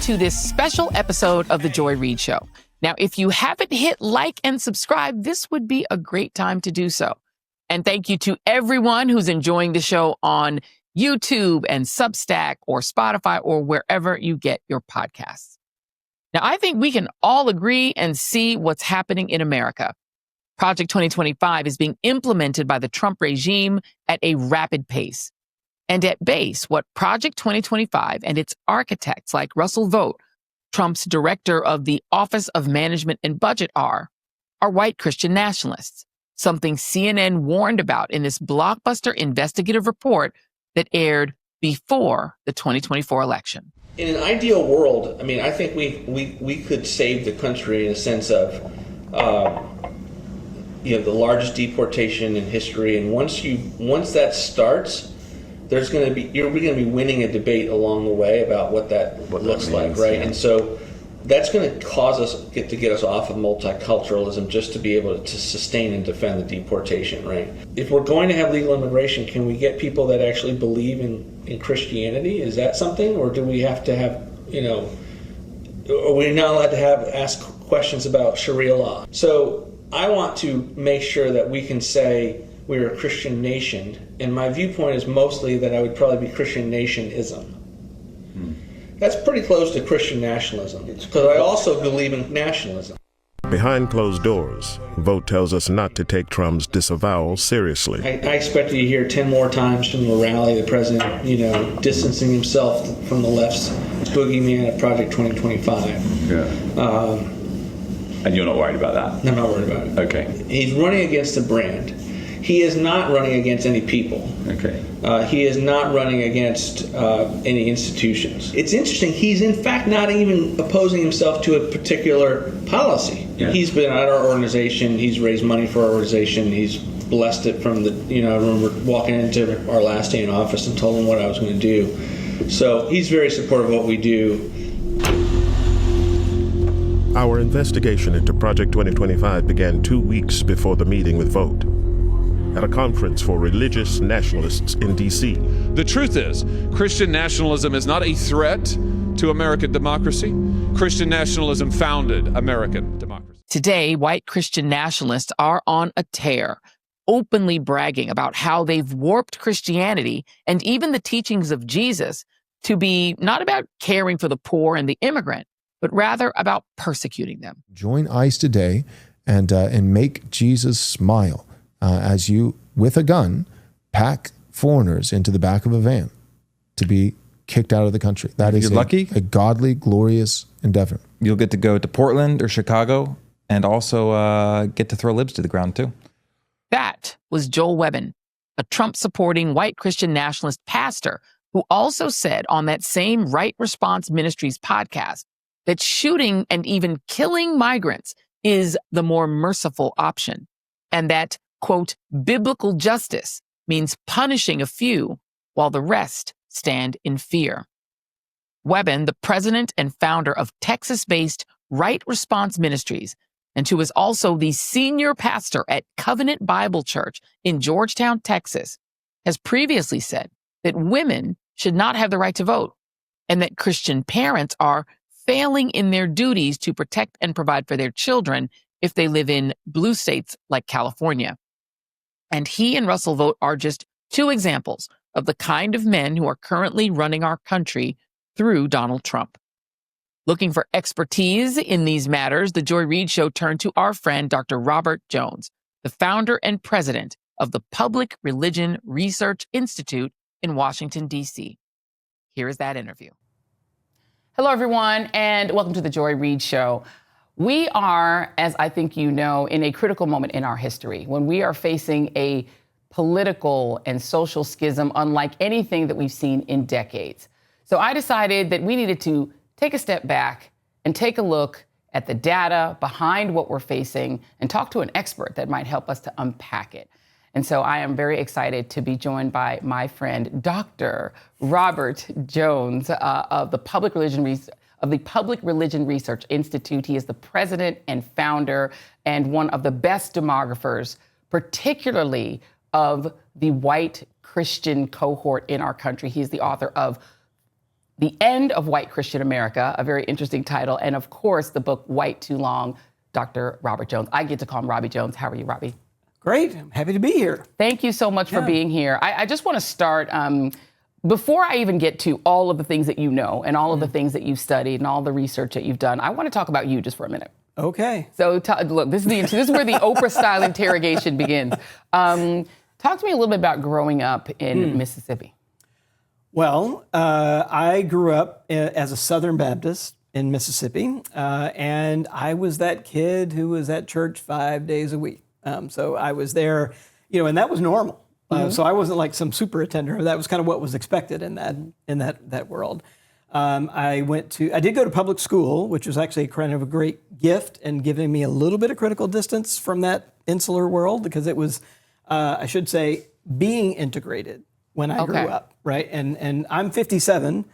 to this special episode of the Joy Reid Show. Now, if you haven't hit like and subscribe, this would be a great time to do so. And thank you to everyone who's enjoying the show on YouTube and Substack or Spotify or wherever you get your podcasts. Now, I think we can all agree and see what's happening in America. Project 2025 is being implemented by the Trump regime at a rapid pace. And at base, what Project 2025 and its architects like Russell Vought, Trump's director of the Office of Management and Budget, are white Christian nationalists, something CNN warned about in this blockbuster investigative report that aired before the 2024 election. In an ideal world, I mean, I think we could save the country in a sense of, the largest deportation in history. And once that starts, you're going to be winning a debate along the way about what that looks like, right? Yeah. And so that's going to cause us to get us off of multiculturalism, just to be able to sustain and defend the deportation, right? If we're going to have legal immigration, can we get people that actually believe in Christianity? Is that something, or do we have to have, are we not allowed to ask questions about Sharia law? So I want to make sure that we can say we're a Christian nation, and my viewpoint is mostly that I would probably be Christian nationism. That's pretty close to Christian nationalism, because I also believe in nationalism. Behind closed doors, Vought tells us not to take Trump's disavowal seriously. I expect you to hear 10 more times from the rally, the president, distancing himself from the left's boogeyman at Project 2025. Yeah. And you're not worried about that? I'm not worried about it. Okay. He's running against a brand. He is not running against any people. Okay. He is not running against any institutions. It's interesting. He's in fact not even opposing himself to a particular policy. Yeah. He's been at our organization. He's raised money for our organization. He's blessed it from the, I remember walking into our last day in office and told him what I was going to do. So he's very supportive of what we do. Our investigation into Project 2025 began 2 weeks before the meeting with Vought at a conference for religious nationalists in D.C. The truth is, Christian nationalism is not a threat to American democracy. Christian nationalism founded American democracy. Today, white Christian nationalists are on a tear, openly bragging about how they've warped Christianity and even the teachings of Jesus to be not about caring for the poor and the immigrant, but rather about persecuting them. Join ICE today and make Jesus smile as you, with a gun, pack foreigners into the back of a van to be kicked out of the country. That is a godly, glorious endeavor. You'll get to go to Portland or Chicago and also get to throw libs to the ground too. That was Joel Webb, a Trump-supporting white Christian nationalist pastor who also said on that same Right Response Ministries podcast that shooting and even killing migrants is the more merciful option, and that, quote, biblical justice means punishing a few while the rest stand in fear. Webb, the president and founder of Texas-based Right Response Ministries, and who is also the senior pastor at Covenant Bible Church in Georgetown, Texas, has previously said that women should not have the right to vote, and that Christian parents are failing in their duties to protect and provide for their children if they live in blue states like California. And he and Russell Vought are just two examples of the kind of men who are currently running our country through Donald Trump. Looking for expertise in these matters, the Joy Reid Show turned to our friend, Dr. Robert Jones, the founder and president of the Public Religion Research Institute in Washington, D.C. Here is that interview. Hello, everyone, and welcome to the Joy Reid Show. We are, as I think you know, in a critical moment in our history when we are facing a political and social schism unlike anything that we've seen in decades. So I decided that we needed to take a step back and take a look at the data behind what we're facing and talk to an expert that might help us to unpack it. And so I am very excited to be joined by my friend, Dr. Robert Jones of the Public Religion Research Institute. He is the president and founder and one of the best demographers, particularly of the white Christian cohort in our country. He is the author of The End of White Christian America, a very interesting title, and of course, the book White Too Long, Dr. Robert Jones. I get to call him Robbie Jones. How are you, Robbie? Great. I'm happy to be here. Thank you so much for being here. I just want to start, before I even get to all of the things that you know and all of the things that you've studied and all the research that you've done, I want to talk about you just for a minute. Okay. So look, this is where the Oprah-style interrogation begins. Talk to me a little bit about growing up in Mississippi. Well, I grew up as a Southern Baptist in Mississippi, and I was that kid who was at church 5 days a week. So I was there, and that was normal. So I wasn't like some super attender. That was kind of what was expected in that world. I did go to public school, which was actually kind of a great gift and giving me a little bit of critical distance from that insular world, because it was, I should say, being integrated when I grew up, right? And I'm 57,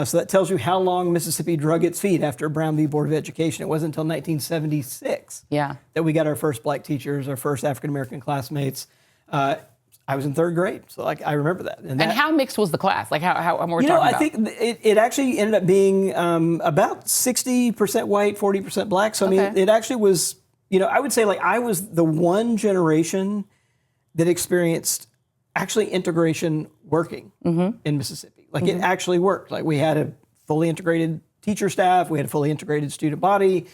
so that tells you how long Mississippi drug its feet after Brown v. Board of Education. It wasn't until 1976 that we got our first black teachers, our first African-American classmates. I was in third grade, so I remember that. And how mixed was the class? Like how we're talking about? I think it actually ended up being about 60% white, 40% black. So I mean, it actually was, I would say I was the one generation that experienced actually integration working in Mississippi. It actually worked. We had a fully integrated teacher staff, we had a fully integrated student body,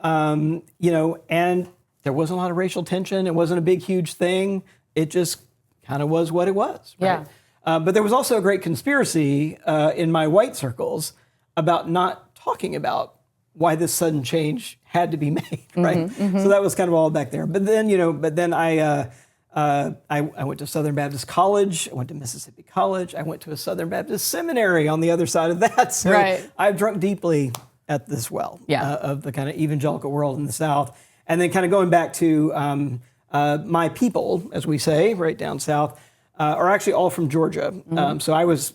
and there wasn't a lot of racial tension. It wasn't a big, huge thing. It just kind of was what it was. Right? Yeah. But there was also a great conspiracy in my white circles about not talking about why this sudden change had to be made, right? So that was kind of all back there. But then, I went to Southern Baptist College. I went to Mississippi College. I went to a Southern Baptist seminary on the other side of that. So I've drunk deeply at this well of the kind of evangelical world in the South. And then kind of going back to my people, as we say, right down south, are actually all from Georgia. So I was,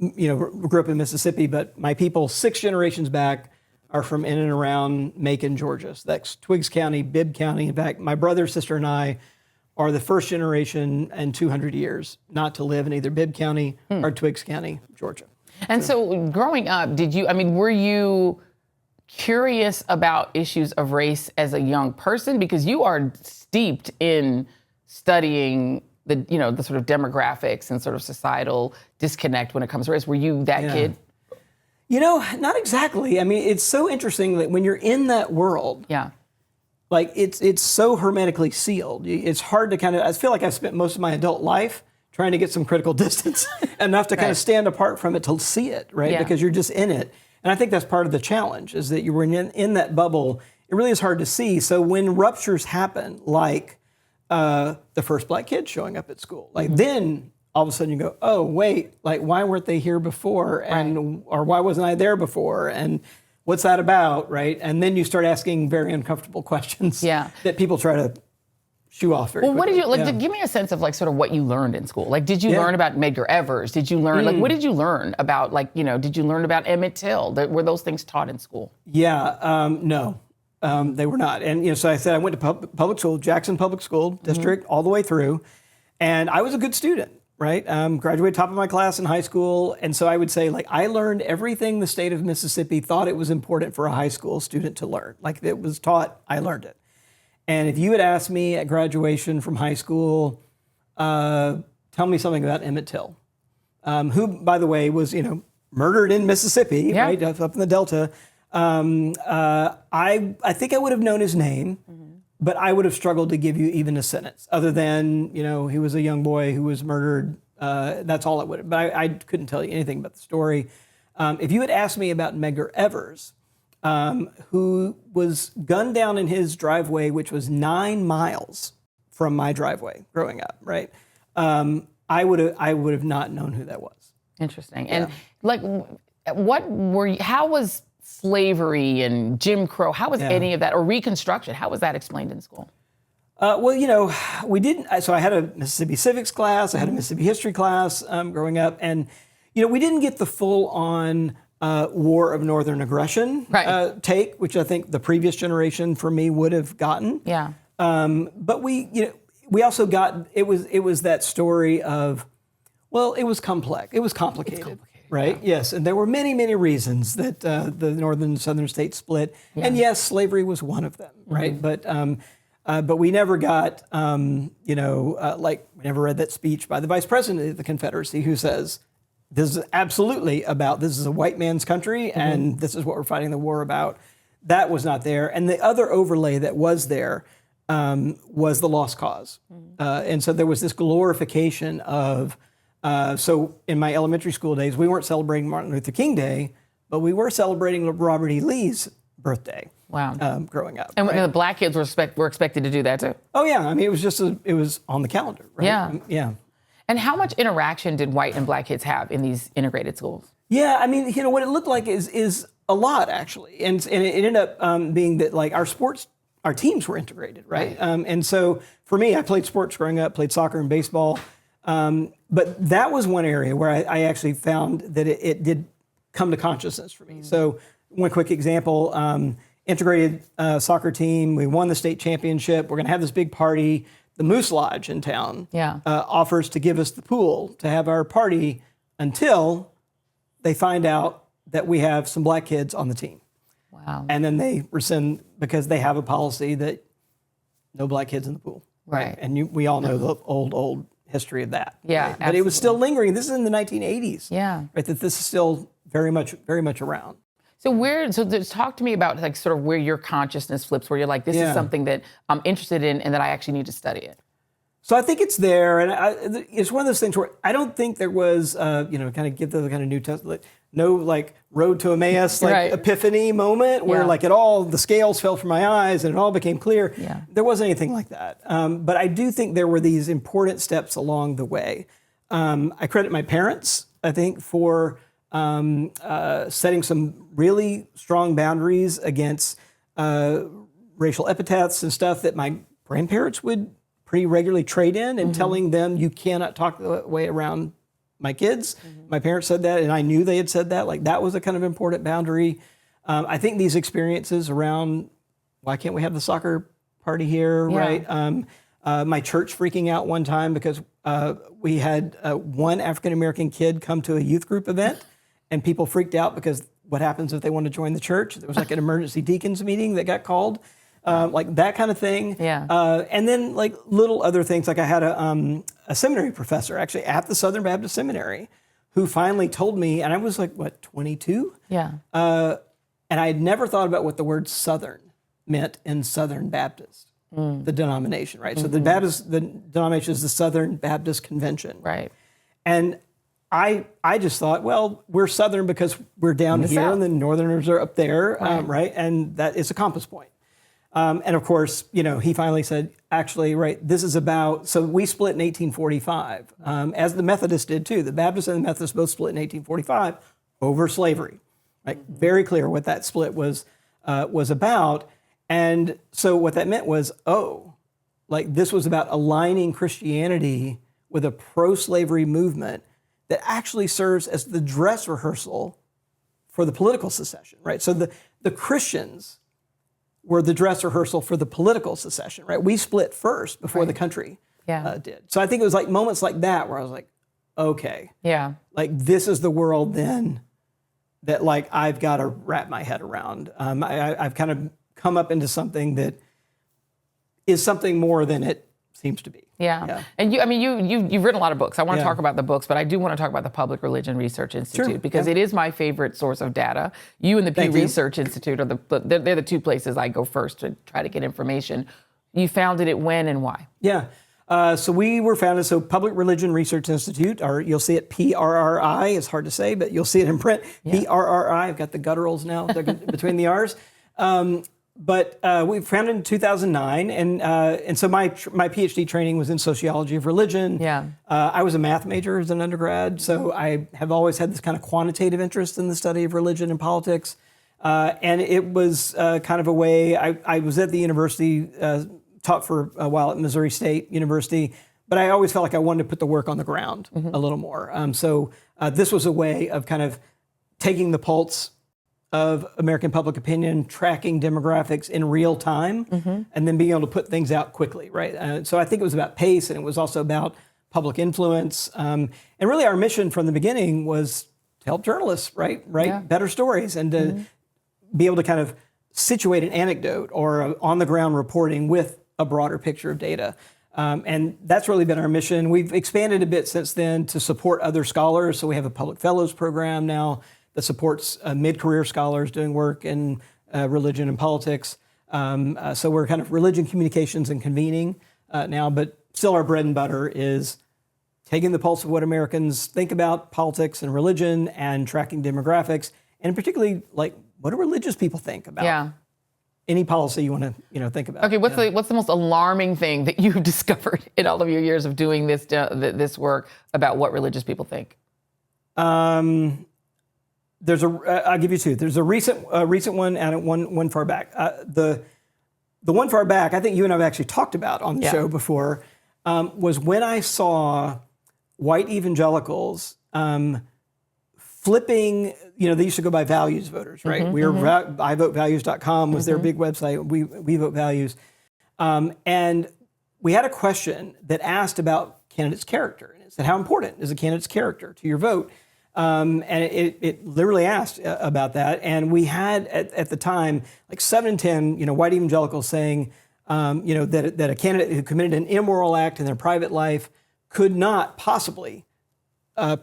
grew up in Mississippi, but my people 6 generations back are from in and around Macon, Georgia. So that's Twiggs County, Bibb County. In fact, my brother, sister, and I are the first generation in 200 years not to live in either Bibb County or Twiggs County, Georgia. And so growing up, were you curious about issues of race as a young person? Because you are steeped in studying the sort of demographics and sort of societal disconnect when it comes to race. Were you that kid? Not exactly. I mean, it's so interesting that when you're in that world, it's so hermetically sealed. It's hard to I feel like I've spent most of my adult life trying to get some critical distance enough to kind of stand apart from it to see it, right? Yeah. Because you're just in it. And I think that's part of the challenge, is that you were in that bubble. It really is hard to see. So when ruptures happen, like the first black kid showing up at school, then all of a sudden you go, oh, wait, why weren't they here before? Or why wasn't I there before? And what's that about, right? And then you start asking very uncomfortable questions that people try to shoo off very quickly. What did you, give me a sense of sort of what you learned in school. Did you learn about Medgar Evers? Did you learn, what did you learn about, did you learn about Emmett Till? Were those things taught in school? No, they were not. And, so I said I went to public school, Jackson Public School District, all the way through. And I was a good student, right? Graduated top of my class in high school. And so I would say, I learned everything the state of Mississippi thought it was important for a high school student to learn. It was taught, I learned it. And if you had asked me at graduation from high school, tell me something about Emmett Till, who, by the way, was, murdered in Mississippi, right, up in the Delta. I think I would have known his name, but I would have struggled to give you even a sentence, other than, he was a young boy who was murdered. That's all it would have. But I couldn't tell you anything about the story. If you had asked me about Medgar Evers, who was gunned down in his driveway, which was 9 miles from my driveway growing up, right? I would have not known who that was. Interesting. And how was slavery and Jim Crow, how was any of that, or Reconstruction, how was that explained in school? We didn't, so I had a Mississippi civics class, I had a Mississippi history class take, and, we didn't get the full-on War of Northern Aggression take, which I think the previous generation for me would have gotten. Yeah. But we also got, it was that story of, it was complex. It was complicated. right? Yes, and there were many, many reasons that the northern and southern states split, and yes, slavery was one of them, right? But we never got, we never read that speech by the vice president of the Confederacy who says, this is absolutely about, this is a white man's country, and this is what we're fighting the war about. That was not there. And the other overlay that was there was the lost cause. And so there was this glorification of, so in my elementary school days, we weren't celebrating Martin Luther King Day, but we were celebrating Robert E. Lee's birthday. Wow. Growing up. And the black kids were expected to do that too. Oh yeah, I mean it was just it was on the calendar, right? Yeah. And how much interaction did white and black kids have in these integrated schools? Yeah, I mean, what it looked like is a lot actually, and it ended up being that like our teams were integrated, right? And so for me, I played sports growing up, played soccer and baseball, but that was one area where I actually found that it did come to consciousness for me. So one quick example. Integrated soccer team. We won the state championship. We're going to have this big party. The Moose Lodge in town offers to give us the pool to have our party until they find out that we have some black kids on the team. Wow. And then they rescind because they have a policy that no black kids in the pool. Right. And we all know the old history of that. Yeah. Right? But it was still lingering. This is in the 1980s. Yeah. Right. That this is still very much around. So just talk to me about like sort of where your consciousness flips, where you're like, this is something that I'm interested in and that I actually need to study it. So I think it's there, and it's one of those things where I don't think there was, kind of give the kind of New Testament, no like road to Emmaus, like epiphany moment where like the scales fell from my eyes and it all became clear. Yeah. There wasn't anything like that. But I do think there were these important steps along the way. I credit my parents, I think, for setting some really strong boundaries against racial epithets and stuff that my grandparents would pretty regularly trade in, and telling them you cannot talk the way around my kids. My parents said that, and I knew they had said that. Like that was a kind of important boundary. I think these experiences around why can't we have the soccer party here, right? My church freaking out one time because we had one African American kid come to a youth group event. And people freaked out because what happens if they want to join the church? There was like an emergency deacons meeting that got called, like that kind of thing. Yeah. And then like little other things, like I had a seminary professor actually at the Southern Baptist Seminary who finally told me, and I was like, 22? Yeah. And I had never thought about what the word Southern meant in Southern Baptist, the denomination, right? So the denomination is the Southern Baptist Convention. Right. And I just thought, well, we're Southern because we're down here and the Northerners are up there, right? And that is a compass point. And of course, he finally said, actually, right, this is about, so we split in 1845, as the Methodists did too. The Baptists and the Methodists both split in 1845 over slavery. Right? Very clear what that split was about. And so what that meant was, this was about aligning Christianity with a pro-slavery movement that actually serves as the dress rehearsal for the political secession, right? So the Christians were the dress rehearsal for the political secession, right? We split first before the country did. So I think it was like moments like that where I was like, okay, like this is the world then that like I've got to wrap my head around. I've kind of come up into something that is something more than it seems to be. Yeah. And you've written a lot of books. I want to talk about the books, but I do want to talk about the Public Religion Research Institute because it is my favorite source of data. You and the Pew Research Institute they're the two places I go first to try to get information. You founded it when and why? Yeah. So we were founded, Public Religion Research Institute, or you'll see it PRRI, it's hard to say, but you'll see it in print. PRRI, I've got the gutturals now between the R's. But we founded in 2009, and so my PhD training was in sociology of religion. Yeah. I was a math major as an undergrad, so I have always had this kind of quantitative interest in the study of religion and politics. And it was kind of a way, I was at the university, taught for a while at Missouri State University, but I always felt like I wanted to put the work on the ground a little more. So this was a way of kind of taking the pulse of American public opinion, tracking demographics in real time, and then being able to put things out quickly, right? So I think it was about pace, and it was also about public influence. And really our mission from the beginning was help journalists write better stories and to be able to kind of situate an anecdote or on the ground reporting with a broader picture of data. And that's really been our mission. We've expanded a bit since then to support other scholars. So we have a public fellows program now that supports mid-career scholars doing work in religion and politics. So we're kind of religion communications and convening now, but still our bread and butter is taking the pulse of what Americans think about politics and religion and tracking demographics, and particularly like what do religious people think about any policy you want to think about. Okay, what's the most alarming thing that you've discovered in all of your years of doing this work about what religious people think? I'll give you two. There's a recent one and one far back. The one far back, I think you and I have actually talked about on the show before, was when I saw white evangelicals flipping, they used to go by values voters, right? iVoteValues.com was their big website. We Vote Values. And we had a question that asked about candidates' character. And it said, how important is a candidate's character to your vote? And it literally asked about that. And we had, at the time, like 7 in 10, white evangelicals saying, that a candidate who committed an immoral act in their private life could not possibly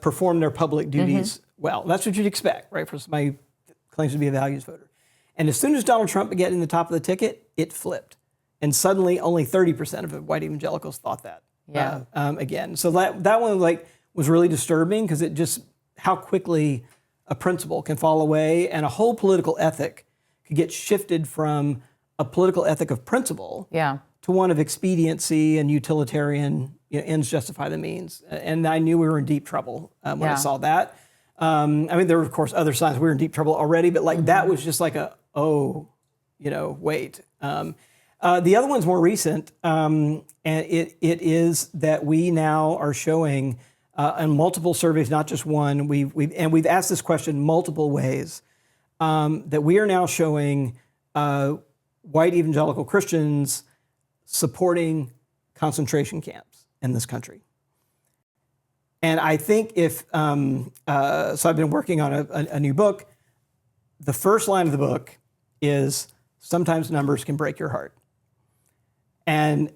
perform their public duties well. That's what you'd expect, right, for somebody who claims to be a values voter. And as soon as Donald Trump began getting the top of the ticket, it flipped. And suddenly only 30% of white evangelicals thought that again. So that one was really disturbing because it just, how quickly a principle can fall away and a whole political ethic could get shifted from a political ethic of principle to one of expediency and utilitarian ends justify the means. And I knew we were in deep trouble when I saw that. There were, of course, other signs we were in deep trouble already, but that was just like wait. The other one's more recent, and it is that we now are showing in multiple surveys, not just one, we've asked this question multiple ways, that we are now showing white evangelical Christians supporting concentration camps in this country. And I think so I've been working on a new book. The first line of the book is, sometimes numbers can break your heart. And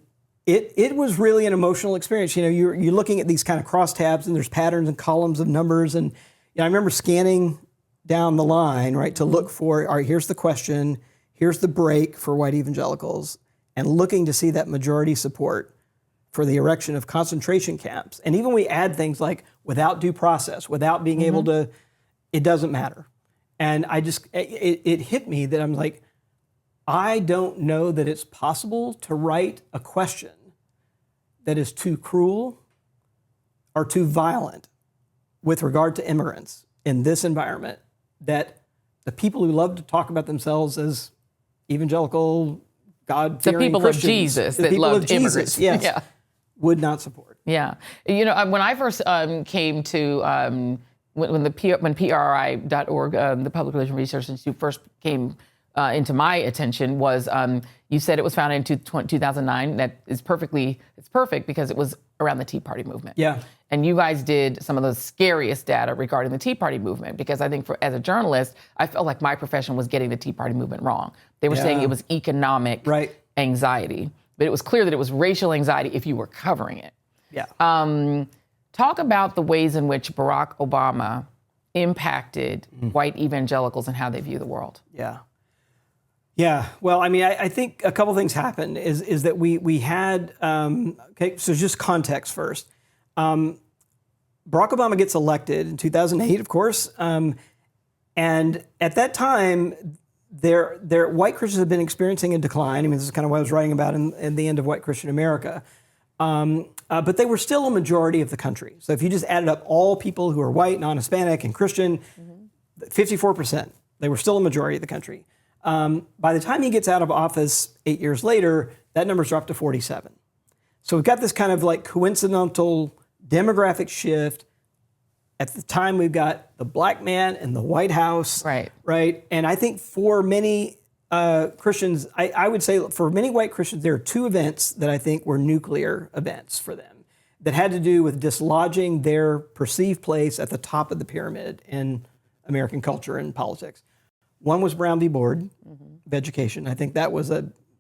it was really an emotional experience. You're looking at these kind of crosstabs and there's patterns and columns of numbers. And I remember scanning down the line, right, to look for, all right, here's the question, here's the break for white evangelicals, and looking to see that majority support for the erection of concentration camps. And even we add things like without due process, without being able to, it doesn't matter. And it hit me that I'm like, I don't know that it's possible to write a question that is too cruel or too violent with regard to immigrants in this environment that the people who love to talk about themselves as evangelical, God-fearing the people Christians, of Jesus the that people loved of Jesus, immigrants, yes, would not support. Yeah, when I first came to when PRI.org, the Public Relations Research Institute, first came into my attention was you said it was founded in 2009. That is it's perfect because it was around the Tea Party movement. Yeah. And you guys did some of the scariest data regarding the Tea Party movement because I think as a journalist, I felt like my profession was getting the Tea Party movement wrong. They were saying it was economic anxiety, but it was clear that it was racial anxiety if you were covering it. Yeah. Talk about the ways in which Barack Obama impacted white evangelicals and how they view the world. Yeah. Yeah, well, I think a couple things happened is that we had, so just context first. Barack Obama gets elected in 2008, of course, and at that time, their white Christians have been experiencing a decline. This is kind of what I was writing about in the end of White Christian America. But they were still a majority of the country. So if you just added up all people who are white, non-Hispanic, and Christian, 54%, they were still a majority of the country. By the time he gets out of office 8 years later, that number's dropped to 47. So we've got this kind of like coincidental demographic shift. At the time, we've got the black man in the White House. Right. And I think for many Christians, I would say for many white Christians, there are two events that I think were nuclear events for them. that had to do with dislodging their perceived place at the top of the pyramid in American culture and politics. One was Brown v. Board of Education. I think that was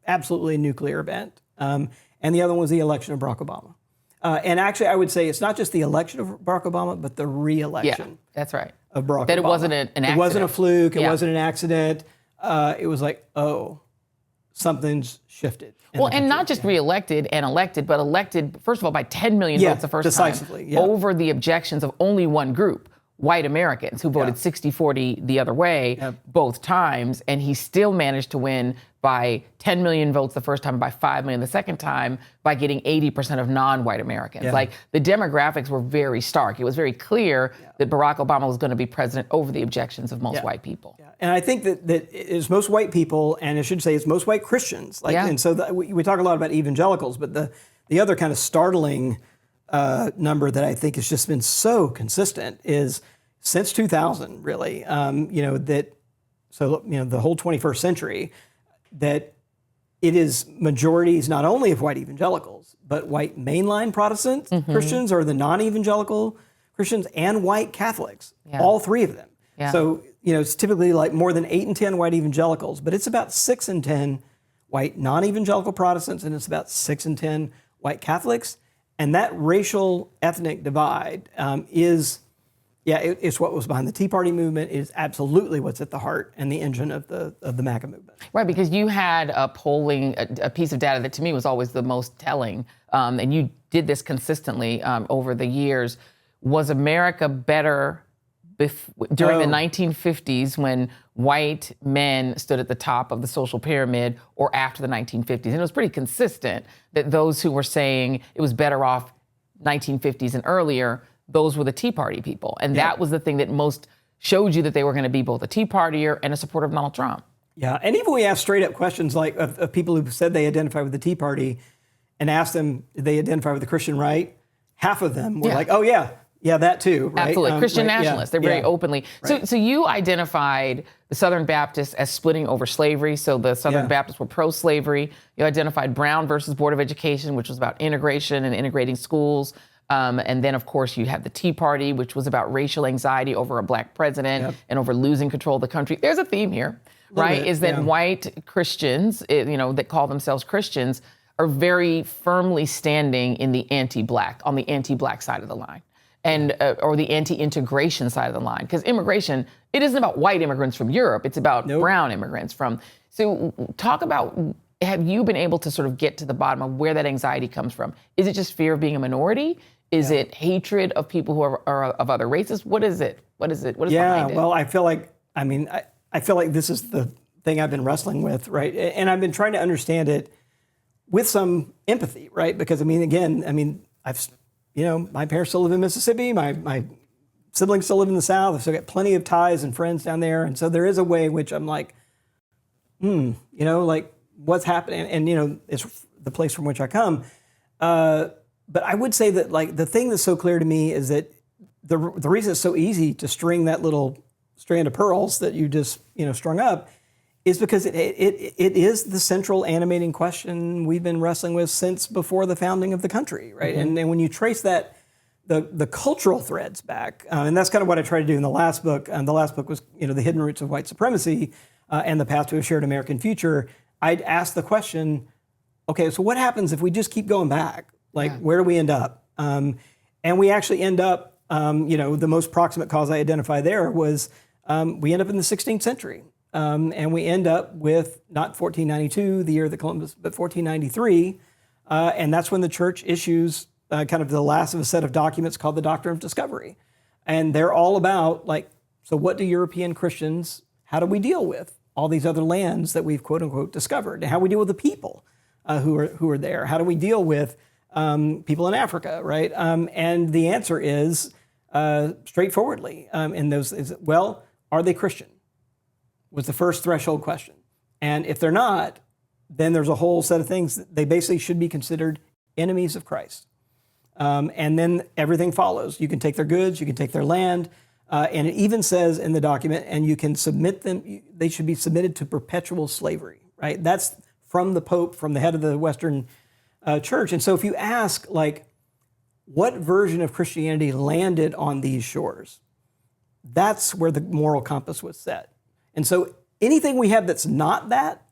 absolutely a nuclear event. And the other one was the election of Barack Obama. And actually, I would say it's not just the election of Barack Obama, but the re-election. Yeah, that's right. Of Barack Obama. That it wasn't an accident. It wasn't a fluke. It wasn't an accident. It was like, oh, something's shifted. Well, and not just reelected and elected, but elected, first of all, by 10 million votes the first decisively, time over the objections of only one group, white Americans, who voted 60-40 the other way both times. And he still managed to win by 10 million votes the first time, by 5 million the second time, by getting 80% of non-white Americans. Like, the demographics were very stark. It was very clear that Barack Obama was going to be president over the objections of most white people. And I think that it's most white people, and I should say it's most white Christians. And so we talk a lot about evangelicals, but the other kind of startling number that I think has just been so consistent is since 2000, really, the whole 21st century, that it is majorities not only of white evangelicals, but white mainline Protestant Christians, or the non-evangelical Christians, and white Catholics, all three of them. So, it's typically like more than 8 in 10 white evangelicals, but it's about 6 in 10 white non-evangelical Protestants, and it's about 6 in 10 white Catholics. And that racial ethnic divide it's what was behind the Tea Party movement. It is absolutely what's at the heart and the engine of the MAGA movement. Right, because you had a piece of data that to me was always the most telling, and you did this consistently over the years. Was America better during the 1950s, when white men stood at the top of the social pyramid, or after the 1950s? And it was pretty consistent that those who were saying it was better off 1950s and earlier, those were the Tea Party people. And that was the thing that most showed you that they were going to be both a Tea Partier and a supporter of Donald Trump. Yeah, and even we asked straight up questions like of people who said they identify with the Tea Party, and asked them, did they identify with the Christian right? Half of them were like, oh yeah, that too, right? Absolutely, Christian nationalists. They're very openly. Right. So you identified the Southern Baptists as splitting over slavery. So the Southern Baptists were pro-slavery. You identified Brown versus Board of Education, which was about integration and integrating schools. And then, of course, you have the Tea Party, which was about racial anxiety over a black president and over losing control of the country. There's a theme here, right? Is that white Christians, that call themselves Christians, are very firmly standing in the anti-black, on the anti-black side of the line, and or the anti-integration side of the line. Because immigration, it isn't about white immigrants from Europe. It's about brown immigrants from. So talk about, have you been able to sort of get to the bottom of where that anxiety comes from? Is it just fear of being a minority? Is it hatred of people who are of other races? What is it? What is behind it? Well, I feel like, I feel like this is the thing I've been wrestling with, right? And I've been trying to understand it with some empathy, right? Because I've, my parents still live in Mississippi. My siblings still live in the South. I've still got plenty of ties and friends down there. And so there is a way in which I'm like, like what's happening? And, it's the place from which I come. But I would say that, like, the thing that's so clear to me is that the reason it's so easy to string that little strand of pearls that you just, strung up, is because it is the central animating question we've been wrestling with since before the founding of the country, right? Mm-hmm. And when you trace that, the cultural threads back, and that's kind of what I tried to do in the last book. The last book was, The Hidden Roots of White Supremacy and the Path to a Shared American Future. I'd ask the question, okay, so what happens if we just keep going back? Like, where do we end up? And we actually end up, the most proximate cause I identify there was we end up in the 16th century. And we end up with not 1492, the year that Columbus, but 1493. And that's when the church issues kind of the last of a set of documents called the Doctrine of Discovery. And they're all about, like, so what do European Christians, how do we deal with all these other lands that we've, quote unquote, discovered? And how do we deal with the people who are there? How do we deal with people in Africa, right? And the answer is straightforwardly in those is, well, are they Christian? Was the first threshold question. And if they're not, then there's a whole set of things that they basically should be considered enemies of Christ. And then everything follows. You can take their goods, you can take their land, and it even says in the document, and you can submit them, they should be submitted to perpetual slavery, right? That's from the Pope, from the head of the Western Church. And so if you ask, like, what version of Christianity landed on these shores? That's where the moral compass was set. And so anything we have that's not that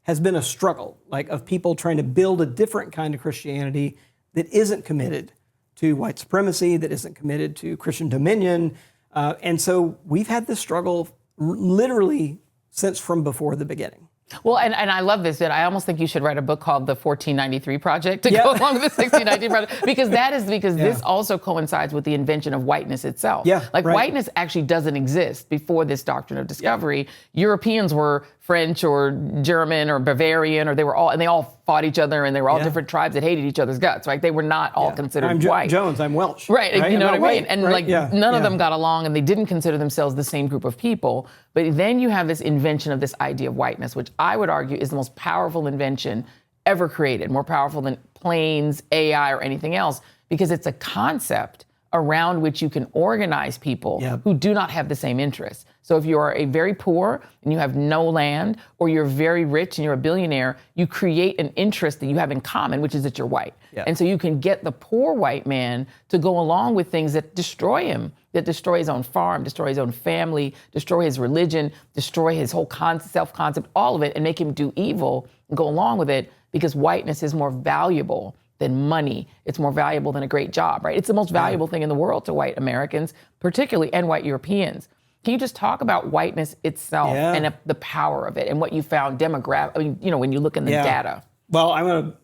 has been a struggle, like of people trying to build a different kind of Christianity that isn't committed to white supremacy, that isn't committed to Christian dominion. And so we've had this struggle literally since from before the beginning. Well, and I love this, that I almost think you should write a book called The 1493 Project to go along with the 1619 Project, because this also coincides with the invention of whiteness itself. Yeah, like right. whiteness actually doesn't exist before this doctrine of discovery. Europeans were French or German or Bavarian, or they all fought each other, and they were all different tribes that hated each other's guts, right? They were not all considered I'm white. Jones, I'm Welsh. Right, you know what I mean? White, And right? none of them got along, and they didn't consider themselves the same group of people. But then you have this invention of this idea of whiteness, which I would argue is the most powerful invention ever created, more powerful than planes, AI, or anything else, because it's a concept around which you can organize people who do not have the same interests. So if you are a very poor and you have no land, or you're very rich and you're a billionaire, you create an interest that you have in common, which is that you're white. Yeah. And so you can get the poor white man to go along with things that destroy him, that destroy his own farm, destroy his own family, destroy his religion, destroy his whole self-concept, all of it, and make him do evil and go along with it, because whiteness is more valuable than money. It's more valuable than a great job, right? It's the most valuable thing in the world to white Americans, particularly, and white Europeans. Can you just talk about whiteness itself and the power of it and what you found when you look in the data? Well, I'm going to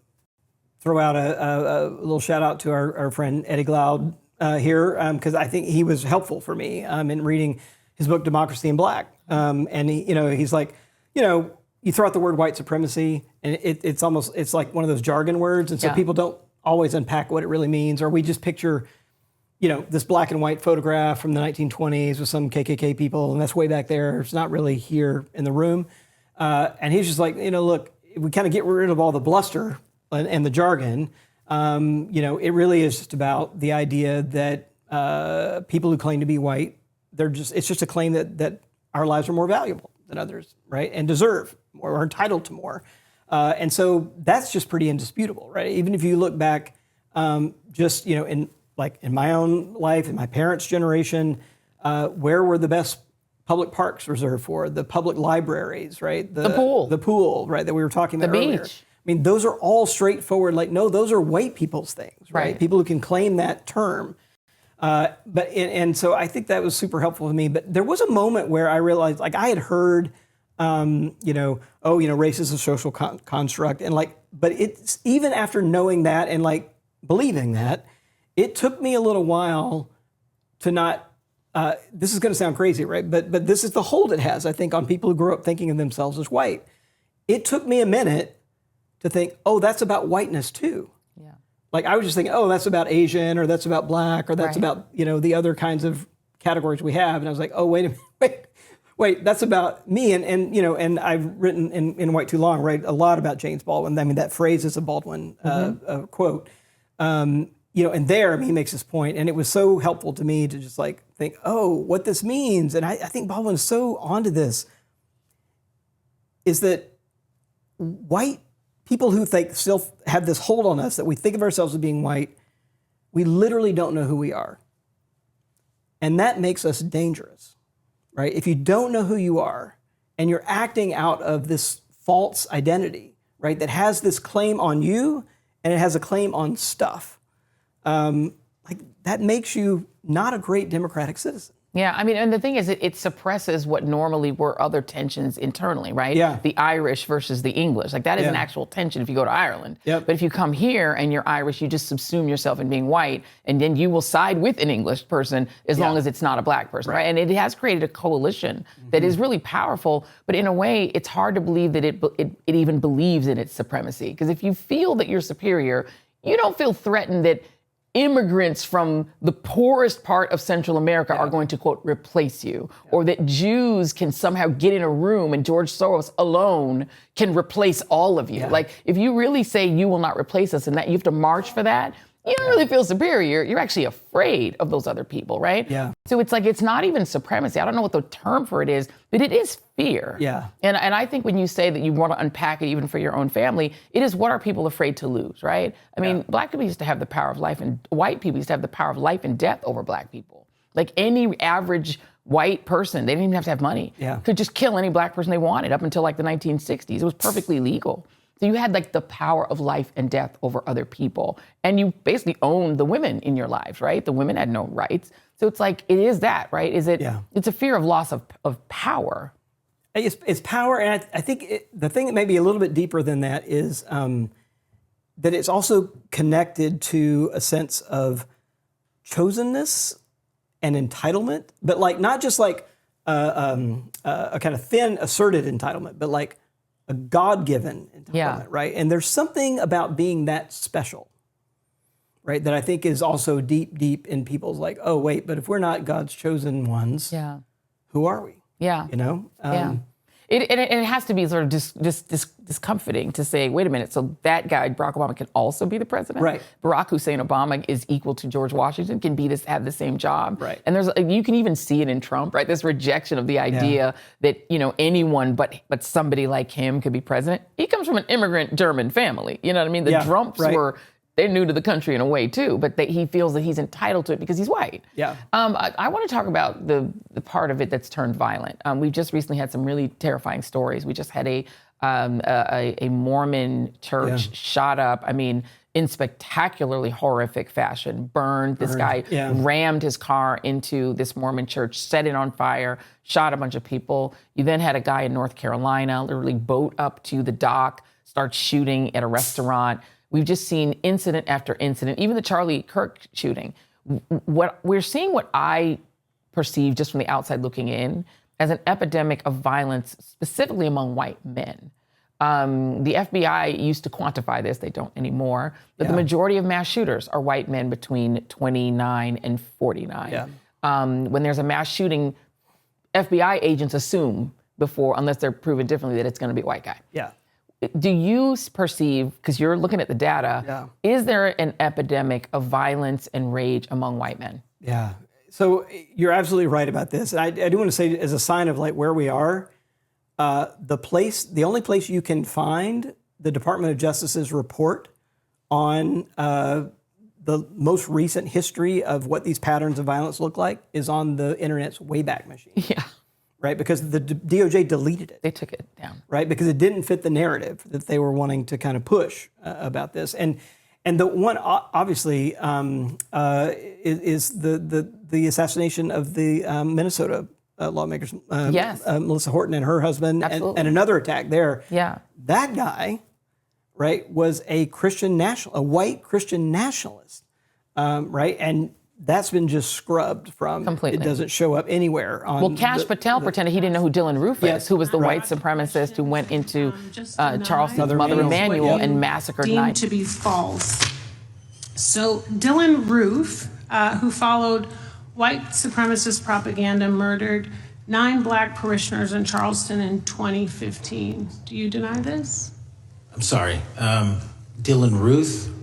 throw out a little shout out to our friend Eddie Glaude here, because I think he was helpful for me in reading his book, Democracy in Black. And he's like, you throw out the word white supremacy, and it's like one of those jargon words. And so people don't always unpack what it really means, or we just picture, this black and white photograph from the 1920s with some KKK people, and that's way back there. It's not really here in the room. And he's just like, look, we kind of get rid of all the bluster and the jargon. It really is just about the idea that people who claim to be white, it's just a claim that our lives are more valuable than others, right? And deserve more, or entitled to more. And so that's just pretty indisputable, right? Even if you look back, in my own life, in my parents' generation, where were the best public parks reserved for? The public libraries, right? The pool, right? That we were talking about earlier. Beach. I mean, those are all straightforward. Like, no, those are white people's things, right? People who can claim that term. So I think that was super helpful to me. But there was a moment where I realized, like, I had heard, race is a social construct, and but it's even after knowing that and believing that, it took me a little while to not. This is going to sound crazy, right? But this is the hold it has, I think, on people who grew up thinking of themselves as white. It took me a minute to think, oh, that's about whiteness too. Yeah. Like, I was just thinking, oh, that's about Asian, or that's about black, or that's about, the other kinds of categories we have. And I was like, oh, wait a minute, wait, that's about me. And I've written in White Too Long, right, a lot about James Baldwin. I mean, that phrase is a Baldwin quote. And there, he makes this point, and it was so helpful to me to just think, oh, what this means. And I think Baldwin is so onto this, is that white people who still have this hold on us, that we think of ourselves as being white, we literally don't know who we are. And that makes us dangerous, right? If you don't know who you are, and you're acting out of this false identity, right, that has this claim on you, and it has a claim on stuff, that makes you not a great democratic citizen. Yeah, and the thing is, it suppresses what normally were other tensions internally, right? Yeah. The Irish versus the English. That is an actual tension if you go to Ireland. Yep. But if you come here and you're Irish, you just subsume yourself in being white, and then you will side with an English person as long as it's not a black person, right? And it has created a coalition that is really powerful, but in a way, it's hard to believe that it even believes in its supremacy. Because if you feel that you're superior, you don't feel threatened that immigrants from the poorest part of Central America are going to, quote, replace you, or that Jews can somehow get in a room and George Soros alone can replace all of you. If you really say you will not replace us and that you have to march for that, you don't really feel superior. You're actually afraid of those other people, right? Yeah. So it's like, it's not even supremacy. I don't know what the term for it is, but it is fear. Yeah. And I think when you say that you want to unpack it even for your own family, it is, what are people afraid to lose, right? I mean, black people used to have the power of life, and white people used to have the power of life and death over black people. Like any average white person, they didn't even have to have money. Could just kill any black person they wanted up until like the 1960s. It was perfectly legal. So you had like the power of life and death over other people. And you basically owned the women in your lives, right? The women had no rights. So it's like, it is that, right? Is it? Yeah. It's a fear of loss of power. It's power. And I think the thing that may be a little bit deeper than that is that it's also connected to a sense of chosenness and entitlement, but like not just like a kind of thin asserted entitlement, but like a God-given entitlement, right? And there's something about being that special, right, that I think is also deep in people's like, oh, wait, but if we're not God's chosen ones, who are we? Yeah. You know? It has to be sort of discomforting to say, wait a minute, so that guy, Barack Obama, can also be the president? Right. Barack Hussein Obama is equal to George Washington, can have the same job? Right. And you can even see it in Trump, right? This rejection of the idea that, anyone but somebody like him could be president. He comes from an immigrant German family, you know what I mean? The Trumps they're new to the country in a way too, but he feels that he's entitled to it because he's white. Yeah. I want to talk about the part of it that's turned violent. We've just recently had some really terrifying stories. We just had a Mormon church shot up. I mean, in spectacularly horrific fashion, burned. This guy rammed his car into this Mormon church, set it on fire, shot a bunch of people. You then had a guy in North Carolina literally boat up to the dock, start shooting at a restaurant. We've just seen incident after incident, even the Charlie Kirk shooting. We're seeing what I perceive just from the outside looking in as an epidemic of violence, specifically among white men. The FBI used to quantify this, they don't anymore, but the majority of mass shooters are white men between 29 and 49. When there's a mass shooting, FBI agents assume unless they're proven differently, that it's gonna be a white guy. Do you perceive, because you're looking at the data, is there an epidemic of violence and rage among white men? Yeah. So you're absolutely right about this. And I do want to say, as a sign of like where we are, the only place you can find the Department of Justice's report on the most recent history of what these patterns of violence look like is on the internet's Wayback Machine. Right, because the DOJ deleted it. They took it down. Right, because it didn't fit the narrative that they were wanting to kind of push about this. And the one obviously is the assassination of the Minnesota lawmakers, Melissa Horton and her husband, and another attack there. That guy, right, was a white Christian nationalist, right, and that's been just scrubbed from. Completely. It doesn't show up anywhere. Kash Patel pretended he didn't know who Dylan Roof is, who was the white supremacist who went into Charleston's Mother Emanuel and massacred 9. Deemed to be false. So Dylan Roof, who followed white supremacist propaganda, murdered 9 black parishioners in Charleston in 2015. Do you deny this? I'm sorry. Dylan Ruth?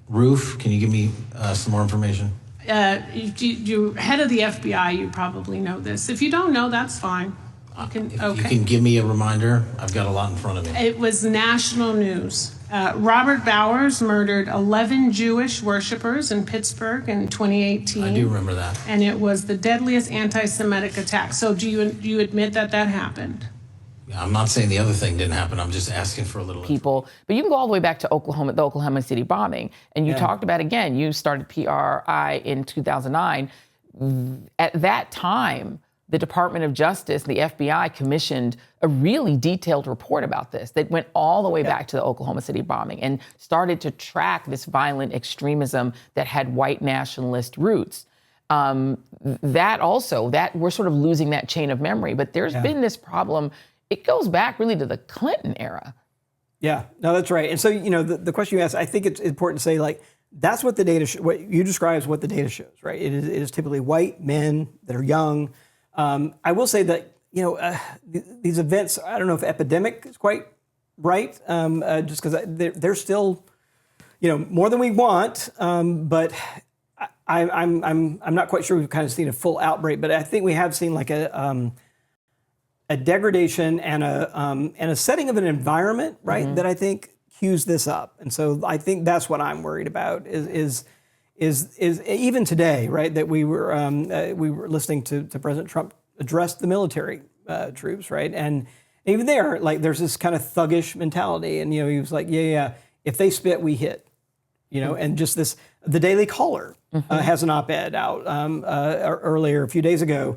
Roof, can you give me some more information? You're head of the FBI, you probably know this. If you don't know, that's fine. You can give me a reminder, I've got a lot in front of me. It was national news. Robert Bowers murdered 11 Jewish worshipers in Pittsburgh in 2018. I do remember that. And it was the deadliest anti-Semitic attack. So do you admit that happened? I'm not saying the other thing didn't happen. I'm just asking for a little people. But you can go all the way back to the Oklahoma City bombing. And you talked about, again, you started PRI in 2009. At that time, the Department of Justice, the FBI, commissioned a really detailed report about this that went all the way back to the Oklahoma City bombing and started to track this violent extremism that had white nationalist roots. That we're sort of losing that chain of memory. But there's been this problem. It goes back really to the Clinton era. Yeah, no, that's right. And so, the question you asked, I think it's important to say, like, that's what the data, what you describe is what the data shows, right? It is typically white men that are young. I will say that, these events, I don't know if epidemic is quite right, just because they're still, more than we want, but I'm not quite sure we've kind of seen a full outbreak, but I think we have seen like a degradation and a setting of an environment, right, that I think cues this up. And so I think that's what I'm worried about is even today, right, that we were listening to President Trump address the military troops, right, and even there, like there's this kind of thuggish mentality, and he was like, yeah, if they spit, we hit, and just this. The Daily Caller has an op-ed out earlier, a few days ago,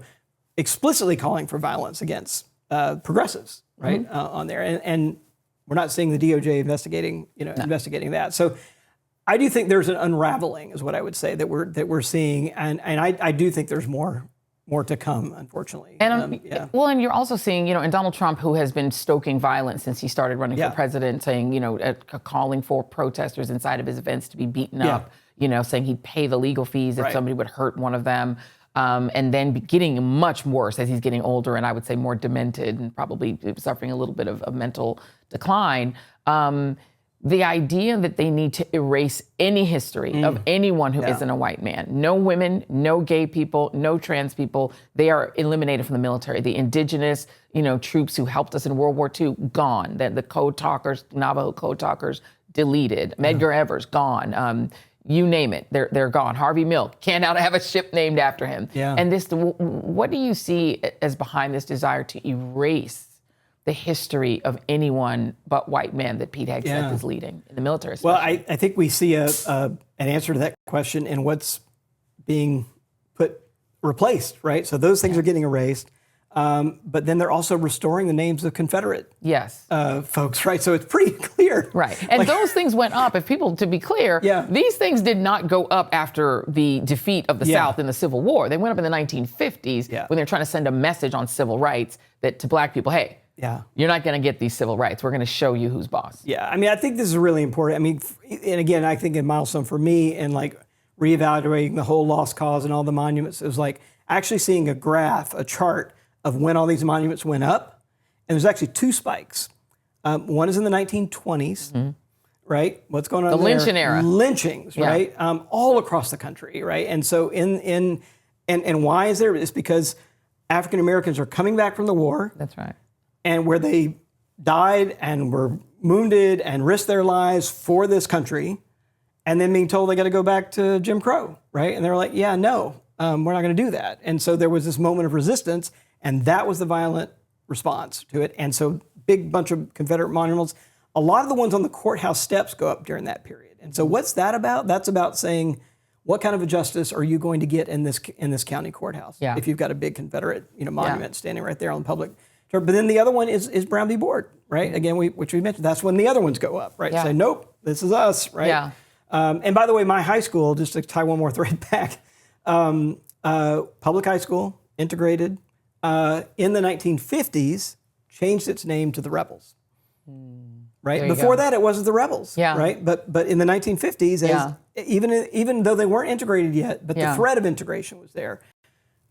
explicitly calling for violence against progressives, right, on there, and we're not seeing the DOJ investigating that. So I do think there's an unraveling, is what I would say, that we're seeing, and I do think there's more to come, unfortunately. And and you're also seeing, and Donald Trump, who has been stoking violence since he started running for president, saying, calling for protesters inside of his events to be beaten up, saying he'd pay the legal fees if somebody would hurt one of them, and then getting much worse as he's getting older, and I would say more demented and probably suffering a little bit of mental decline. The idea that they need to erase any history of anyone who isn't a white man. No women, no gay people, no trans people. They are eliminated from the military. The indigenous, troops who helped us in World War II, gone. The code talkers, Navajo code talkers, deleted. Medgar Evers, gone. You name it, they're gone. Harvey Milk, can't have a ship named after him. Yeah. And what do you see as behind this desire to erase the history of anyone but white men that Pete Hegseth is leading in the military? Especially. Well, I think we see an answer to that question in what's being replaced, right? So those things are getting erased, but then they're also restoring the names of Confederate folks, right? So it's pretty clear. Right, and those things went up, to be clear, these things did not go up after the defeat of the South in the Civil War. They went up in the 1950s when they're trying to send a message on civil rights to black people, hey, you're not going to get these civil rights. We're going to show you who's boss. Yeah, I think this is really important. And again, I think a milestone for me in reevaluating the whole lost cause and all the monuments, it was like actually seeing a chart of when all these monuments went up. And there's actually two spikes. One is in the 1920s, right? What's going on there? The lynching era. Lynchings, right? All across the country, right? And so and why is there? It's because African Americans are coming back from the war. That's right. And where they died and were wounded and risked their lives for this country, and then being told they got to go back to Jim Crow, right? And they're like, we're not going to do that. And so there was this moment of resistance, and that was the violent response to it. And so big bunch of Confederate monuments. A lot of the ones on the courthouse steps go up during that period. And so what's that about? That's about saying, what kind of a justice are you going to get in this county courthouse if you've got a big Confederate monument standing right there on the public? But then the other one is Brown v. Board, right? Again, which we mentioned. That's when the other ones go up, right? Say, nope, this is us, right? Yeah. And by the way, my high school, just to tie one more thread back, public high school, integrated, in the 1950s, changed its name to the Rebels, right? Before that, it wasn't the Rebels, right? But in the 1950s, even though they weren't integrated yet, but the threat of integration was there,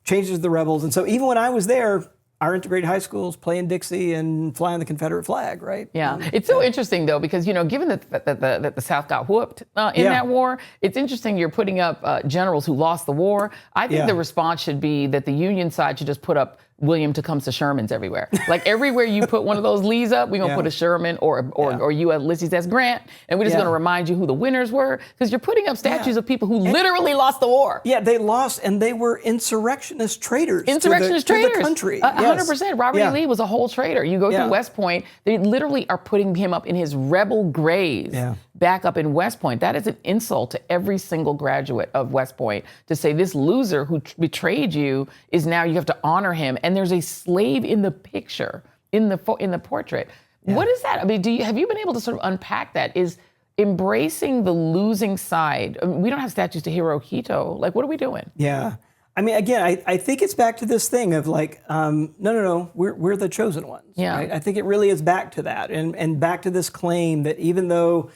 changed it to the Rebels. And so even when I was there, our integrated high schools playing Dixie and flying the Confederate flag, right? Yeah, it's so interesting though, because given that the South got whooped in that war, it's interesting you're putting up generals who lost the war. I think the response should be that the Union side should just put up William Tecumseh Shermans everywhere. Like everywhere you put one of those Lees up, we're gonna put a Sherman or you Ulysses S. Grant, and we're just gonna remind you who the winners were, because you're putting up statues of people who literally lost the war. Yeah, they lost, and they were insurrectionist traitors. To the country. 100%. Robert E. Lee was a whole traitor. You go through West Point, they literally are putting him up in his rebel grave back up in West Point. That is an insult to every single graduate of West Point to say this loser who betrayed you is now, you have to honor him. And there's a slave in the picture, in the portrait. What is that? I mean, have you been able to sort of unpack that? Is embracing the losing side? I mean, we don't have statues to Hirohito. Like, what are we doing? Yeah. I mean, again, I think it's back to this thing of like, no, we're the chosen ones. Yeah. Right? I think it really is back to that, and back to this claim that even though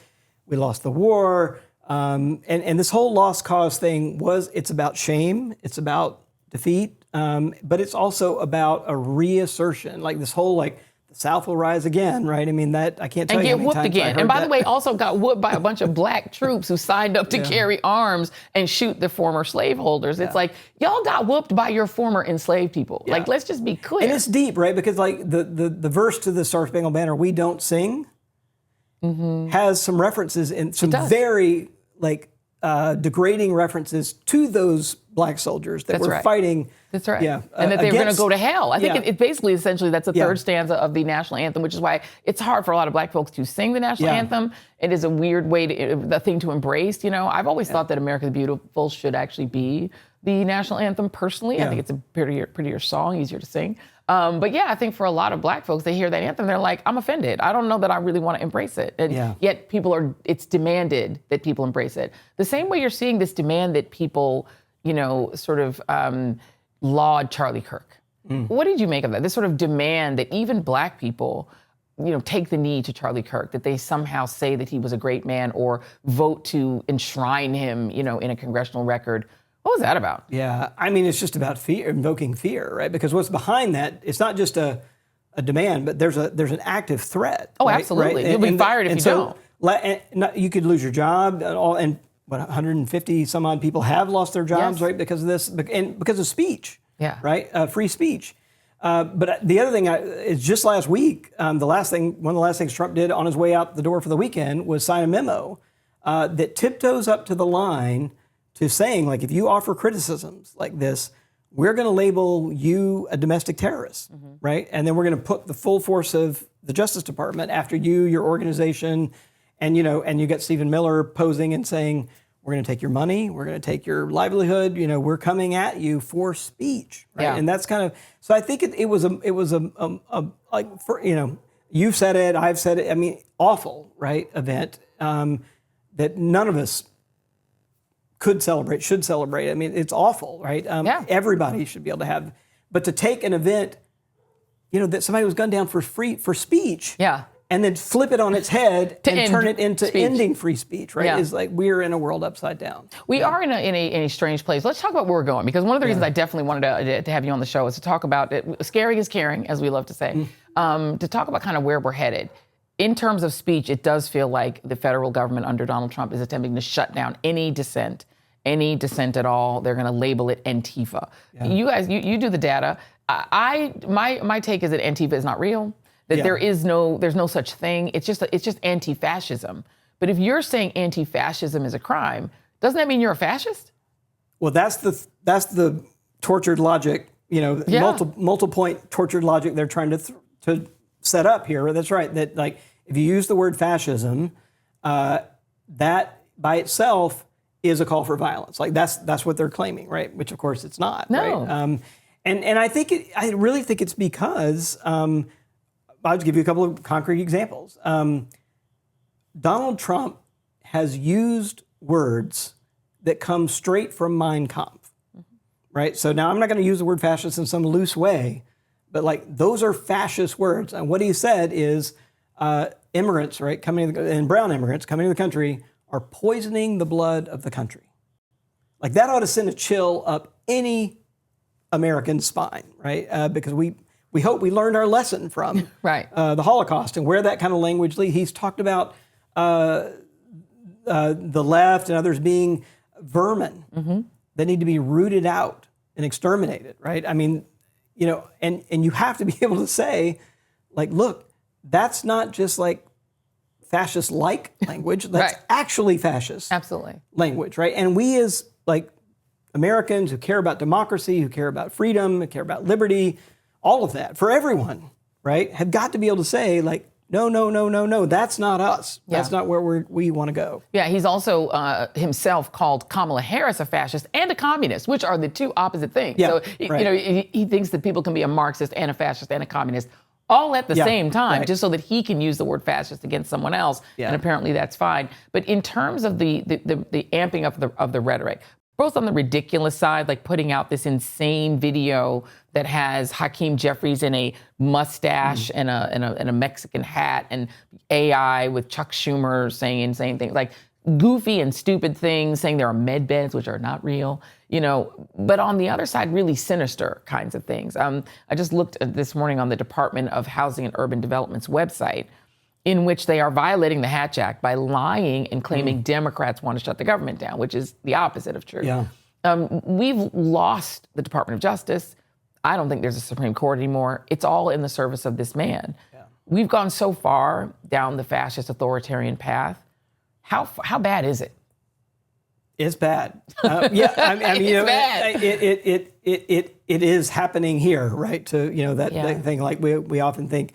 we lost the war, and this whole lost cause thing it's about shame, it's about defeat, but it's also about a reassertion, like this whole the South will rise again, right? I mean, that I can't tell and you how get many whooped times I again. heard And by that. the way, also got whooped by a bunch of black troops who signed up to carry arms and shoot the former slaveholders. It's like, y'all got whooped by your former enslaved people. Like, let's just be clear. And it's deep, right? Because like the verse to the Star Spangled Banner, "We don't sing," has some references in some very like degrading references to those black soldiers that were fighting. That's right. Yeah, and that they were going to go to hell. I think Yeah. it basically, essentially, that's the third stanza of the national anthem, which is why it's hard for a lot of black folks to sing the national anthem. It is a weird way the thing to embrace. You know, I've always thought that America the Beautiful should actually be the national anthem. Personally, I think it's a prettier song, easier to sing. But yeah, I think for a lot of black folks, they hear that anthem, they're like, I'm offended. I don't know that I really want to embrace it. And yet it's demanded that people embrace it. The same way you're seeing this demand that people, you know, sort of laud Charlie Kirk. What did you make of that? This sort of demand that even black people, you know, take the knee to Charlie Kirk, that they somehow say that he was a great man or vote to enshrine him, you know, in a congressional record. What was that about? Yeah, I mean, it's just about fear, invoking fear, right? Because what's behind that, it's not just a demand, but there's an active threat. Oh, right? absolutely. Right? You'll be fired if you don't. You could lose your job, and 150 some odd people have lost their jobs, right, because of this, and because of speech. Yeah. Right. Free speech. But the other thing is just last week, one of the last things Trump did on his way out the door for the weekend was sign a memo that tiptoes up to the line to saying, like, if you offer criticisms like this, we're going to label you a domestic terrorist, right? And then we're going to put the full force of the Justice Department after you, your organization, and you got Stephen Miller posing and saying, we're going to take your money, we're going to take your livelihood, we're coming at you for speech, right? Yeah. And that's kind of, so I think it was like, for, you've said it, I've said it, I mean, awful, right, event that none of us should celebrate. I mean, it's awful, right? Everybody should be able to have, but to take an event, that somebody was gunned down for speech, and then flip it on its head and turn it into speech. Ending free speech, right? Is like we're in a world upside down. We are in a strange place. Let's talk about where we're going, because one of the reasons I definitely wanted to have you on the show is to talk about it. Scary is caring, as we love to say, to talk about kind of where we're headed. In terms of speech, it does feel like the federal government under Donald Trump is attempting to shut down any dissent at all. They're going to label it Antifa. Yeah. You guys, you do the data. My take is that Antifa is not real. That there's no such thing. It's just anti-fascism. But if you're saying anti-fascism is a crime, doesn't that mean you're a fascist? Well, that's the tortured logic. Multiple point tortured logic they're trying to set up here. That's right. That, like, if you use the word fascism, that by itself is a call for violence. Like that's what they're claiming, right? Which of course it's not. No. Right? And I really think it's because I'll give you a couple of concrete examples. Donald Trump has used words that come straight from Mein Kampf, right? So now I'm not going to use the word fascist in some loose way, but like those are fascist words. And what he said is immigrants, right, and brown immigrants coming to the country are poisoning the blood of the country. Like that ought to send a chill up any American spine, right? Because we hope we learned our lesson from the Holocaust and where that kind of language leads. He's talked about the left and others being vermin that need to be rooted out and exterminated, right? I mean, and you have to be able to say, like, look, that's not just like fascist-like language. That's actually fascist language, right? And we as like Americans who care about democracy, who care about freedom, who care about liberty, all of that, for everyone, right, have got to be able to say, like, no, that's not us. That's not where we want to go. Yeah, he's also himself called Kamala Harris a fascist and a communist, which are the two opposite things. Yeah, so, he thinks that people can be a Marxist and a fascist and a communist all at the same time, just so that he can use the word fascist against someone else, and apparently that's fine. But in terms of the amping up of the rhetoric, both on the ridiculous side, like putting out this insane video that has Hakeem Jeffries in a mustache and a Mexican hat, and AI with Chuck Schumer saying insane things, like goofy and stupid things, saying there are med beds, which are not real, but on the other side, really sinister kinds of things. I just looked at this morning on the Department of Housing and Urban Development's website, in which they are violating the Hatch Act by lying and claiming Democrats want to shut the government down, which is the opposite of true. Yeah. We've lost the Department of Justice. I don't think there's a Supreme Court anymore. It's all in the service of this man. Yeah. We've gone so far down the fascist authoritarian path. How bad is it? It's bad. I mean, it's bad. It is happening here, right? That thing, like we often think,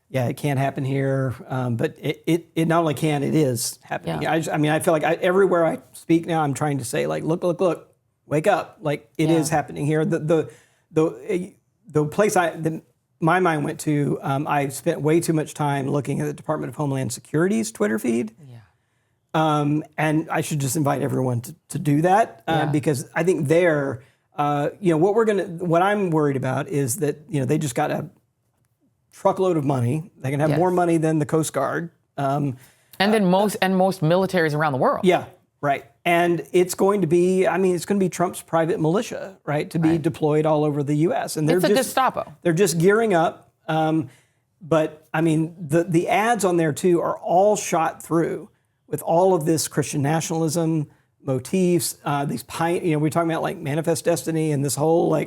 it can't happen here, but it not only can, it is happening. Yeah. I feel like everywhere I speak now, I'm trying to say, like, look, wake up! Like it is happening here. The place my mind went to, I spent way too much time looking at the Department of Homeland Security's Twitter feed. Yeah. And I should just invite everyone to do that because I think what I'm worried about is that they just got a truckload of money. They can have more money than the Coast Guard, and then most militaries around the world. Yeah, right. And it's going to be, Trump's private militia, right, to be deployed all over the U.S. And it's a Gestapo. They're just gearing up. But the ads on there too are all shot through with all of this Christian nationalism motifs. We're talking about like Manifest Destiny and this whole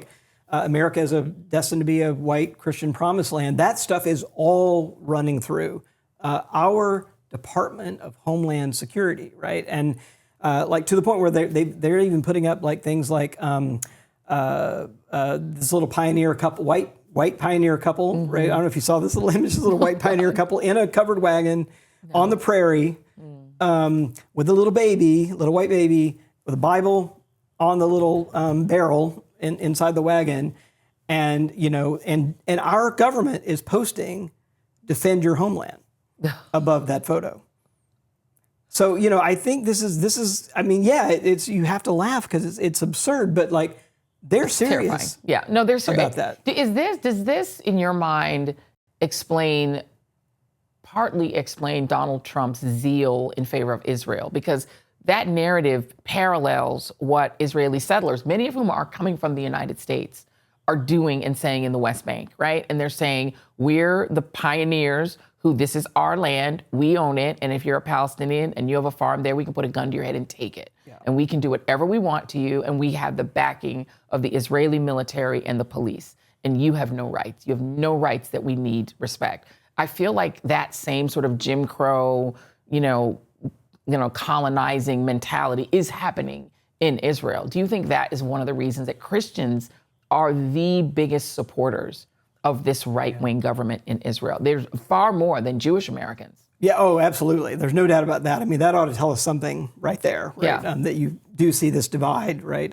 America is destined to be a white Christian promised land. That stuff is all running through our Department of Homeland Security, right? And to the point where they're even putting up things like this little pioneer couple, white pioneer couple, right? I don't know if you saw this little image, this little white pioneer couple in a covered wagon on the prairie with a little white baby with a Bible on the little barrel inside the wagon, and our government is posting "Defend Your Homeland" above that photo. So I think this is. It's you have to laugh because it's absurd, but they're serious. Terrifying. Yeah, no, they're serious about that. Does this in your mind partly explain Donald Trump's zeal in favor of Israel? Because that narrative parallels what Israeli settlers, many of whom are coming from the United States, are doing and saying in the West Bank, right? And they're saying, we're the pioneers this is our land, we own it, and if you're a Palestinian and you have a farm there, we can put a gun to your head and take it. Yeah. And we can do whatever we want to you, and we have the backing of the Israeli military and the police, and you have no rights. You have no rights that we need respect. I feel like that same sort of Jim Crow, colonizing mentality is happening in Israel. Do you think that is one of the reasons that Christians are the biggest supporters of this right-wing government in Israel? There's far more than Jewish Americans. Yeah, oh, absolutely. There's no doubt about that. That ought to tell us something right there, right? Yeah. That you do see this divide, right?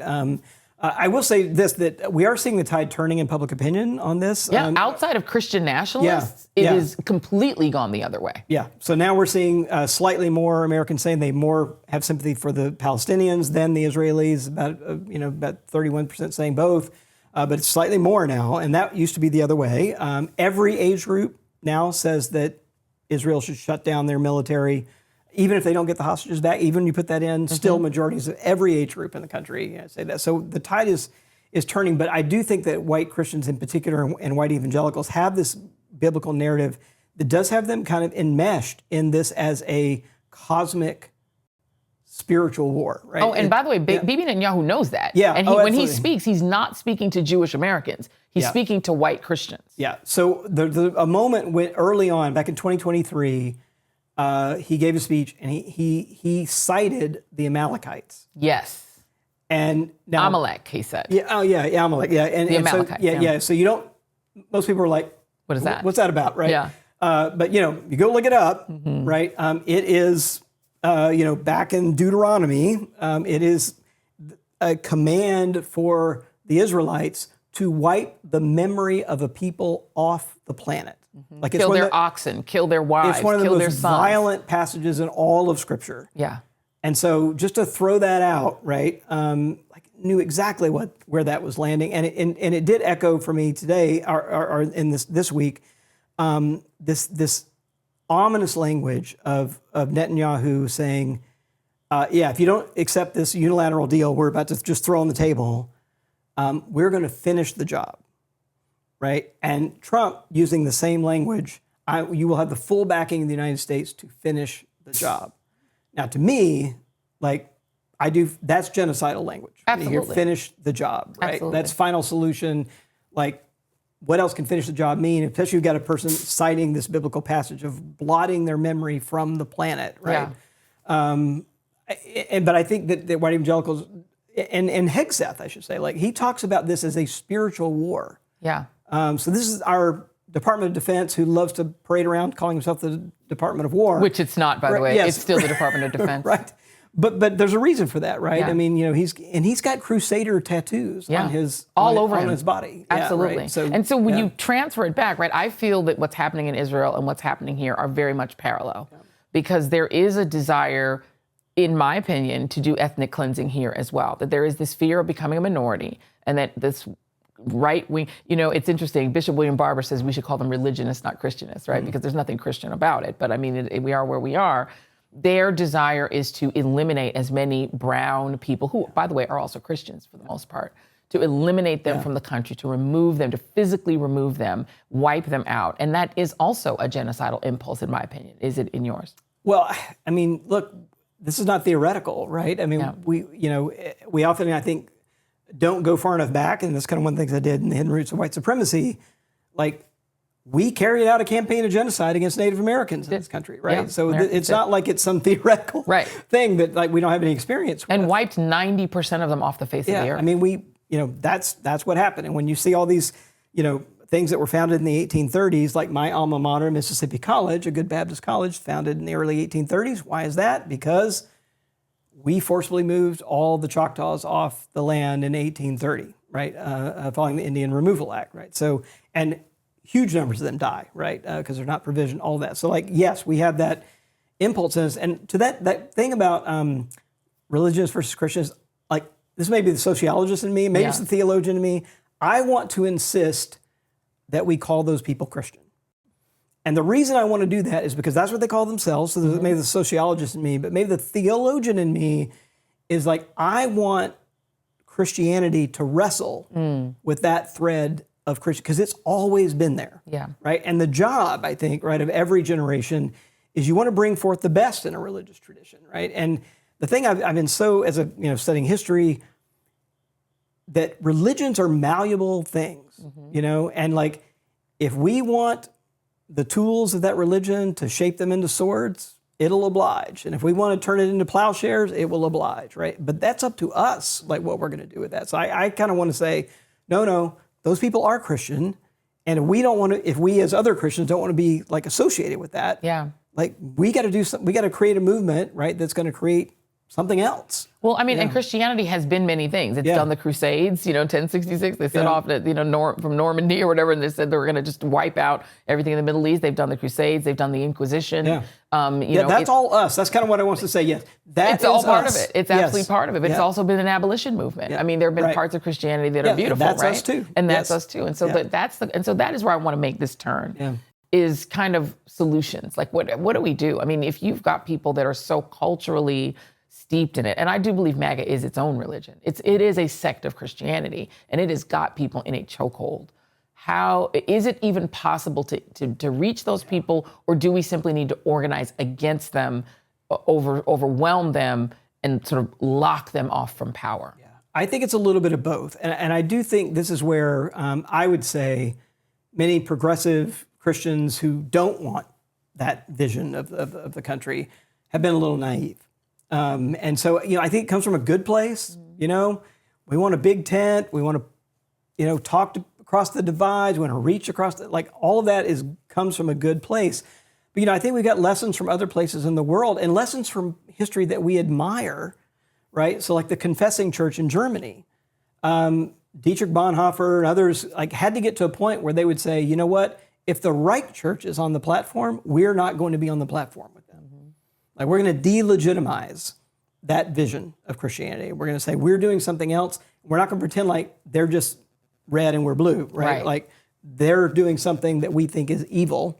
I will say this, that we are seeing the tide turning in public opinion on this. Yeah, outside of Christian nationalists, it has completely gone the other way. Yeah, so now we're seeing slightly more Americans saying they more have sympathy for the Palestinians than the Israelis, about 31% saying both. But it's slightly more now, and that used to be the other way. Every age group now says that Israel should shut down their military, even if they don't get the hostages back. Even when you put that in, still majorities of every age group in the country say that. So the tide is turning, but I do think that white Christians in particular and white evangelicals have this biblical narrative that does have them kind of enmeshed in this as a cosmic spiritual war, right? Oh, and by the way, Bibi Netanyahu knows that. Yeah. And when he speaks, he's not speaking to Jewish Americans. He's speaking to white Christians. Yeah. So a moment when early on, back in 2023, he gave a speech and he cited the Amalekites. Yes. And now Amalek, he said. Yeah. Oh, yeah. Amalek. Yeah. And the Amalekites. So, yeah. So you don't. Most people are like, "What is that? What's that about?" Right. Yeah. But you go look it up. Right. It is. Back in Deuteronomy, it is a command for the Israelites to wipe the memory of a people off the planet. Kill their oxen, kill their wives, it's one of the kill their most sons. Violent passages in all of Scripture. Yeah. And so just to throw that out, right, knew exactly where that was landing. And it did echo for me today, or in this week, this ominous language of Netanyahu saying, if you don't accept this unilateral deal we're about to just throw on the table, we're going to finish the job, right? And Trump, using the same language, you will have the full backing of the United States to finish the job. Now, to me, that's genocidal language. Absolutely. Here, finish the job, right? Absolutely. That's final solution. Like, what else can finish the job mean? Especially you've got a person citing this biblical passage of blotting their memory from the planet, right? Yeah. But I think that white evangelicals, and Hegseth, I should say, like, he talks about this as a spiritual war. Yeah. So this is our Department of Defense, who loves to parade around calling himself the Department of War. Which it's not, by the way. Yes. It's still the Department of Defense. Right. But there's a reason for that, right? Yeah. I mean, he's got Crusader tattoos on his over on him. his body. Absolutely. Yeah, right? So when you transfer it back, right, I feel that what's happening in Israel and what's happening here are very much parallel, because there is a desire, in my opinion, to do ethnic cleansing here as well. That there is this fear of becoming a minority, and that this right wing, it's interesting. Bishop William Barber says we should call them religionists, not Christianists, right? Because there's nothing Christian about it. But I mean, we are where we are. Their desire is to eliminate as many brown people, who, by the way, are also Christians for the most part, to eliminate them from the country, to remove them, to physically remove them, wipe them out. And that is also a genocidal impulse, in my opinion. Is it in yours? Well, I mean, look, this is not theoretical, right? I mean, we often, I think, don't go far enough back, and that's kind of one of the things I did in the Hidden Roots of White Supremacy. Like, we carried out a campaign of genocide against Native Americans in this country, right? Yeah, so it's not like it's some theoretical thing that like we don't have any experience with. And wiped 90% of them off the face of the earth. I mean, that's what happened. And when you see all these, things that were founded in the 1830s, like my alma mater, Mississippi College, a good Baptist college, founded in the early 1830s. Why is that? Because we forcibly moved all the Choctaws off the land in 1830, right? Following the Indian Removal Act, right? So, and huge numbers of them die, right? Because they're not provisioned, all that. So, like, yes, we have that impulse in us. And to that thing about religions versus Christians, like, this may be the sociologist in me, maybe it's the theologian in me. I want to insist that we call those people Christian. And the reason I want to do that is because that's what they call themselves. So maybe the sociologist in me, but maybe the theologian in me is like, I want Christianity to wrestle with that thread of Christian, because it's always been there. Yeah. Right. And the job, I think, right, of every generation is you want to bring forth the best in a religious tradition, right? And the thing I've been so, as a, studying history, that religions are malleable things, and like, if we want the tools of that religion to shape them into swords, it'll oblige. And if we want to turn it into plowshares, it will oblige, right? But that's up to us, like, what we're going to do with that. So I kind of want to say, no, those people are Christian, and if we don't want to, if we as other Christians don't want to be like associated with that, like, we got to do something. We got to create a movement, right, that's going to create something else. Well, I mean, and Christianity has been many things. It's done the Crusades, 1066. They set off, from Normandy or whatever, and they said they were going to just wipe out everything in the Middle East. They've done the Crusades. They've done the Inquisition. That's all us. That's kind of what I want to say. Yes, it's all part of it. It's absolutely part of it. But it's also been an abolition movement. Yeah. I mean, there have been parts of Christianity that are beautiful, that's right? us too. And that's us too. And so that is where I want to make this turn. Is kind of solutions. Like, what do we do? I mean, if you've got people that are so culturally steeped in it, and I do believe MAGA is its own religion. It is a sect of Christianity, and it has got people in a chokehold. How is it even possible to reach those people, or do we simply need to organize against them, overwhelm them, and sort of lock them off from power? I think it's a little bit of both, and I do think this is where I would say many progressive Christians who don't want that vision of the country have been a little naive. And so, I think it comes from a good place. We want a big tent. We want to, talk across the divides. We want to reach across all of that comes from a good place. But, I think we got lessons from other places in the world and lessons from history that we admire, right? So like the Confessing Church in Germany, Dietrich Bonhoeffer and others had to get to a point where they would say, you know what? If the right church is on the platform, we're not going to be on the platform with them. Like, we're going to delegitimize that vision of Christianity. We're going to say we're doing something else. We're not going to pretend like they're just red and we're blue, right? Like, they're doing something that we think is evil.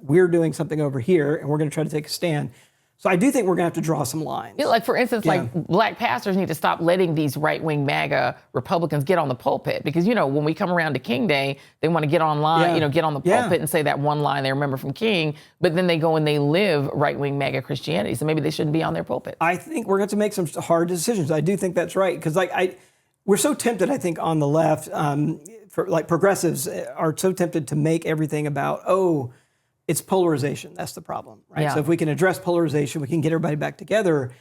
We're doing something over here, and we're going to try to take a stand. So I do think we're going to have to draw some lines. Yeah, like for instance, like black pastors need to stop letting these right-wing MAGA Republicans get on the pulpit because, when we come around to King Day, they want to get online, get on the pulpit and say that one line they remember from King, but then they go and they live right-wing MAGA Christianity. So maybe they shouldn't be on their pulpit. I think we're going to make some hard decisions. I do think that's right because we're so tempted, I think, on the left, for like progressives are so tempted to make everything about, it's polarization. That's the problem, right? Yeah. So if we can address polarization, we can get everybody back together.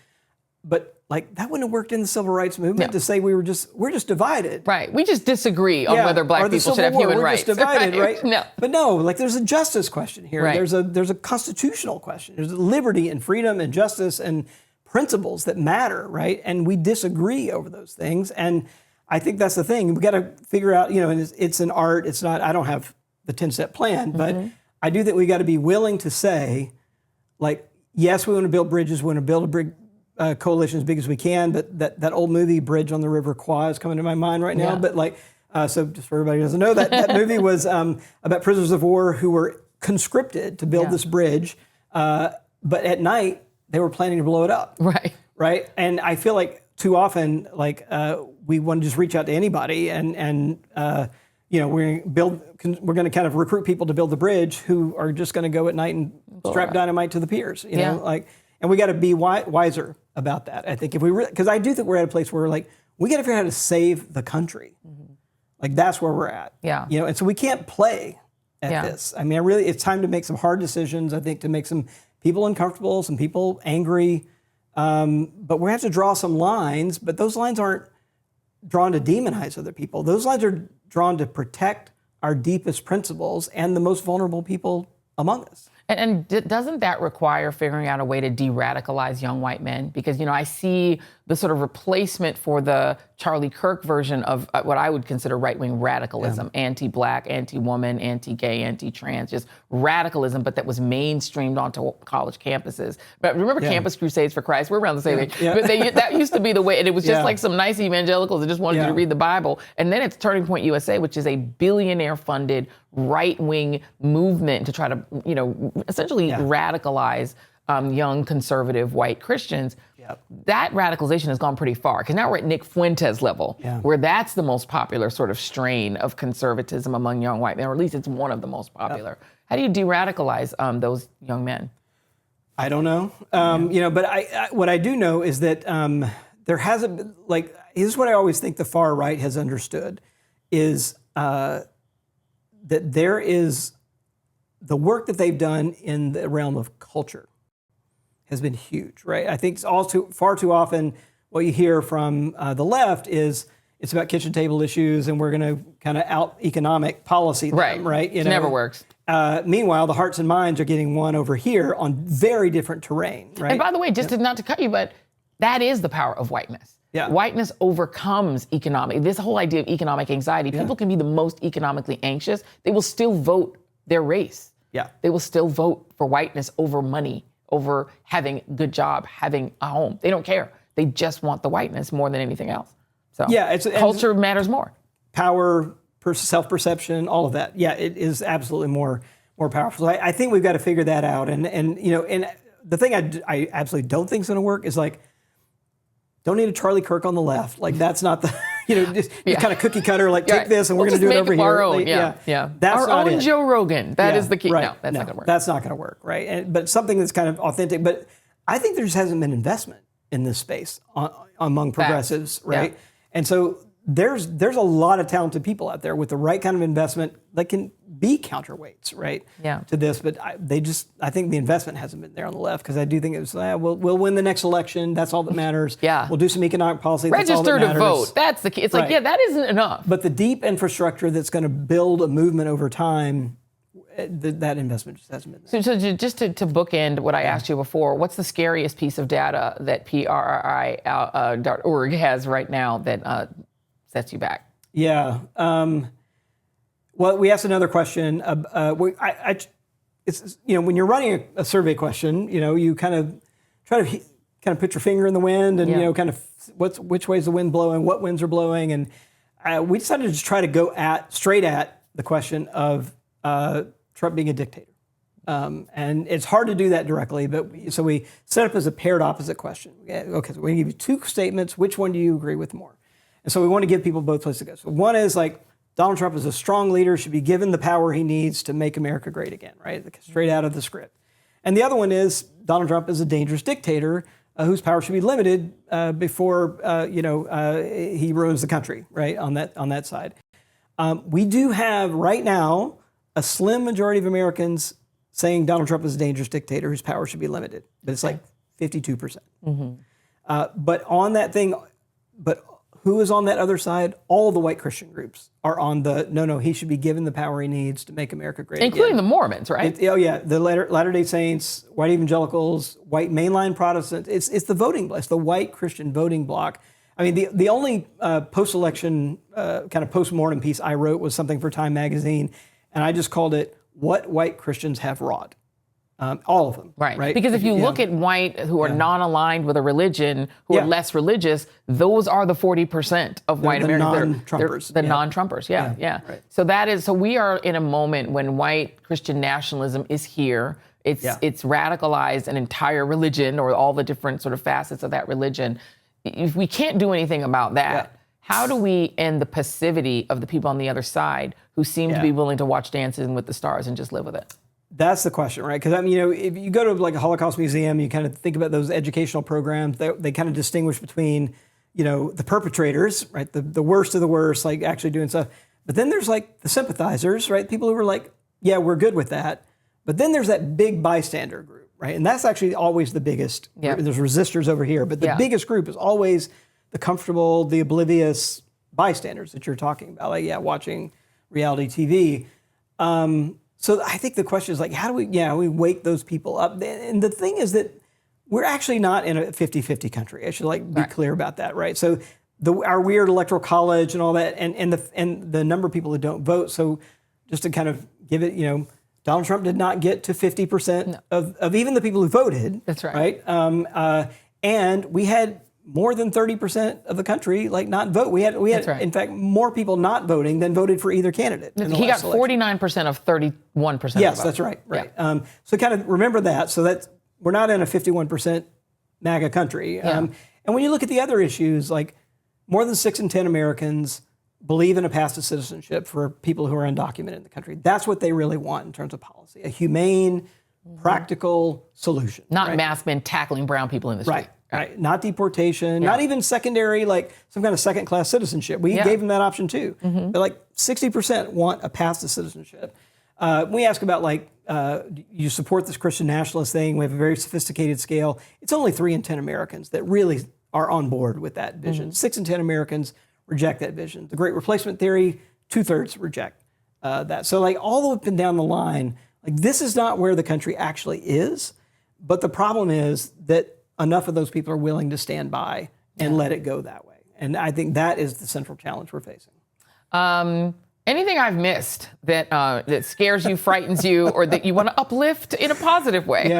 But like that wouldn't have worked in the civil rights movement to say we're just divided. Right. We just disagree on whether black people should have human rights. We're just divided, right? No. But no, like there's a justice question here. Right. There's a constitutional question. There's liberty and freedom and justice and principles that matter, right? And we disagree over those things. And I think that's the thing. We got to figure out, it's an art. It's not, I don't have the 10-step plan, but I do think we got to be willing to say, like, yes, we want to build bridges. We want to build a big coalition as big as we can. But that old movie, Bridge on the River Kwai, is coming to my mind right now. But like, so just for everybody who doesn't know, that movie was about prisoners of war who were conscripted to build this bridge. But at night, they were planning to blow it up. Right. Right. And I feel like too often, like, we want to just reach out to anybody and we're going to kind of recruit people to build the bridge who are just going to go at night and strap dynamite to the piers, and we got to be wiser about that. I think because I do think we're at a place where like we got to figure out how to save the country. Like that's where we're at. Yeah. And so we can't play at this. I mean, it's time to make some hard decisions. I think to make some people uncomfortable, some people angry, but we have to draw some lines. But those lines aren't drawn to demonize other people. Those lines are drawn to protect our deepest principles and the most vulnerable people among us. And doesn't that require figuring out a way to de-radicalize young white men? Because, I see the sort of replacement for the Charlie Kirk version of what I would consider right-wing radicalism, anti-black, anti-woman, anti-gay, anti-trans, just radicalism, but that was mainstreamed onto college campuses. But remember Campus Crusades for Christ? We're around the same age. But that used to be the way, and it was just like some nice evangelicals that just wanted you to read the Bible. And then it's Turning Point USA, which is a billionaire-funded right-wing movement to try to, essentially radicalize young conservative white Christians. That radicalization has gone pretty far because now we're at Nick Fuentes level, where that's the most popular sort of strain of conservatism among young white men, or at least it's one of the most popular. How do you de-radicalize those young men? I don't know, but I what I do know is that there hasn't been, like, this is what I always think the far right has understood is that there is the work that they've done in the realm of culture has been huge, right? I think far too often what you hear from the left is it's about kitchen table issues and we're going to kind of out economic policy them, right? It never works. Meanwhile, the hearts and minds are getting won over here on very different terrain, right? And by the way, not to cut you, but that is the power of whiteness. Whiteness overcomes this whole idea of economic anxiety. People can be the most economically anxious. They will still vote their race. They will still vote for whiteness over money, over having a good job, having a home. They don't care. They just want the whiteness more than anything else. So culture matters more. Power, self-perception, all of that. Yeah, it is absolutely more powerful. So I think we've got to figure that out. And the thing I absolutely don't think is going to work is like, don't need a Charlie Kirk on the left. Like that's not the, just kind of cookie cutter, like take this and we're going to do it over here. Our own, That's our not own it. Joe Rogan. That is the key. Right. No, that's not going to work. That's not going to work, right? But something that's kind of authentic. But I think there just hasn't been investment in this space among progressives, right? And so there's a lot of talented people out there with the right kind of investment that can be counterweights, right? To this, but I think the investment hasn't been there on the left because I do think it was we'll win the next election. That's all that matters. We'll do some economic policy. That's all that Register to matters. vote. That's the key. It's like that isn't enough. But the deep infrastructure that's going to build a movement over time, that investment just hasn't been there. So just to bookend what I asked you before, what's the scariest piece of data that PRI.org has right now that sets you back? Well, we asked another question. It's when you're running a survey question, you kind of try to put your finger in the wind and kind of which way is the wind blowing, what winds are blowing, and we decided to just try to go straight at the question of Trump being a dictator. And it's hard to do that directly, but so we set up as a paired opposite question. Okay, so we're going to give you two statements. Which one do you agree with more? And so we want to give people both places to go. So one is like, Donald Trump is a strong leader, should be given the power he needs to make America great again, right? Straight out of the script. And the other one is Donald Trump is a dangerous dictator whose power should be limited before he ruins the country, right? On that side, we do have right now a slim majority of Americans saying Donald Trump is a dangerous dictator whose power should be limited, but it's like 52%. But on that thing, who is on that other side? All the white Christian groups are on the no, he should be given the power he needs to make America great including again. The Mormons, right? The Latter-day Saints, white evangelicals, white mainline Protestants. It's the voting bloc, it's the white Christian voting bloc. I mean, the only post-election kind of post-mortem piece I wrote was something for Time magazine, and I just called it "What White Christians Have Wrought." All of them. Right. Because if you look at white who are non-aligned with a religion, who are less religious, those are the 40% of white Americans. Non-Trumpers. The non-Trumpers. Yeah. Right. So we are in a moment when white Christian nationalism is here. It's radicalized an entire religion, or all the different sort of facets of that religion. If we can't do anything about that, how do we end the passivity of the people on the other side who seem to be willing to watch Dancing with the Stars and just live with it? That's the question, right? Because if you go to like a Holocaust museum, you kind of think about those educational programs. They kind of distinguish between, the perpetrators, right, the worst of the worst, like actually doing stuff. But then there's like the sympathizers, right? People who are like, yeah, we're good with that. But then there's that big bystander group, right? And that's actually always the biggest. There's resistors over here, but the biggest group is always the comfortable, the oblivious bystanders that you're talking about, like watching reality TV. So I think the question is like, how do we wake those people up? And the thing is that we're actually not in a 50-50 country. I should be clear about that, right? So our weird electoral college and all that, and the number of people that don't vote. So just to kind of give it, Donald Trump did not get to 50% of even the people who voted. That's right. Right. And we had more than 30% of the country not vote. We had in fact, more people not voting than voted for either candidate. He got 49% of 31%. Yes, that's right. Right. Yeah. So kind of remember that. So that's, we're not in a 51% MAGA country. And when you look at the other issues, like more than 6 in 10 Americans believe in a path to citizenship for people who are undocumented in the country. That's what they really want in terms of policy, a humane, practical solution. Not mass men tackling brown people in the street. Right. Not deportation, not even secondary, like some kind of second-class citizenship. We gave them that option too. But like 60% want a path to citizenship. We ask about you support this Christian nationalist thing. We have a very sophisticated scale. It's only 3 in 10 Americans that really are on board with that vision. 6 in 10 Americans reject that vision. The Great Replacement Theory, 2/3 reject that. So all up and down the line, this is not where the country actually is. But the problem is that enough of those people are willing to stand by and let it go that way. And I think that is the central challenge we're facing. Anything I've missed that scares you, frightens you, or that you want to uplift in a positive way?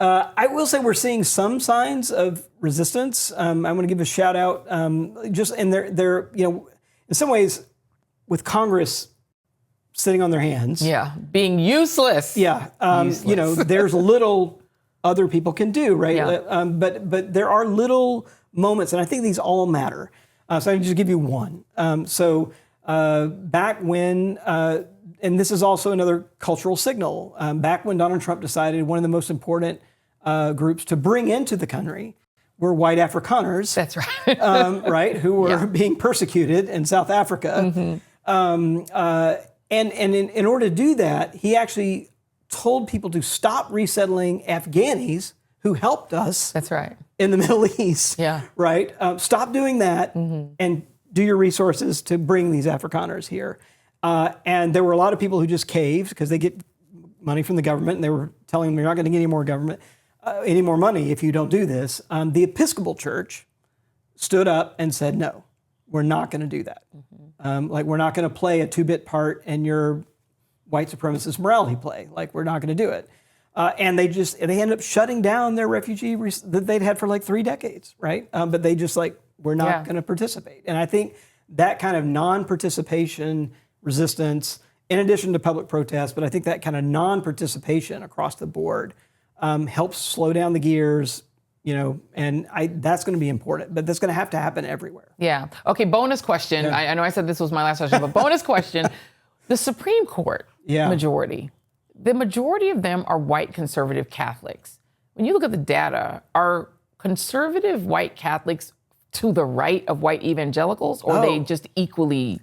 I will say we're seeing some signs of resistance. I'm going to give a shout out. They're in some ways, with Congress sitting on their hands. Being useless. Useless. There's little other people can do, right? But there are little moments, and I think these all matter. So I can just give you one. Back when, and this is also another cultural signal, back when Donald Trump decided one of the most important groups to bring into the country were white Afrikaners. That's right. Right, who were being persecuted in South Africa. And in order to do that, he actually told people to stop resettling Afghanis who helped us. That's right. In the Middle East. Right? Stop doing that and do your resources to bring these Afrikaners here. And there were a lot of people who just caved because they get money from the government, and they were telling them, you're not going to get any more money if you don't do this. The Episcopal Church stood up and said, no, we're not going to do that. We're not going to play a 2-bit part in your white supremacist morality play. We're not going to do it. And they ended up shutting down their refugee that they'd had for 3 decades, right? But they just we're not going to participate. And I think that kind of non-participation, resistance, in addition to public protests, but I think that kind of non-participation across the board helps slow down the gears, and that's going to be important, but that's going to have to happen everywhere. Yeah. Okay, bonus question. Yeah. I know I said this was my last question, but bonus question. The Supreme Court majority, the majority of them are white conservative Catholics. When you look at the data, are conservative white Catholics to the right of white evangelicals, or are they just equally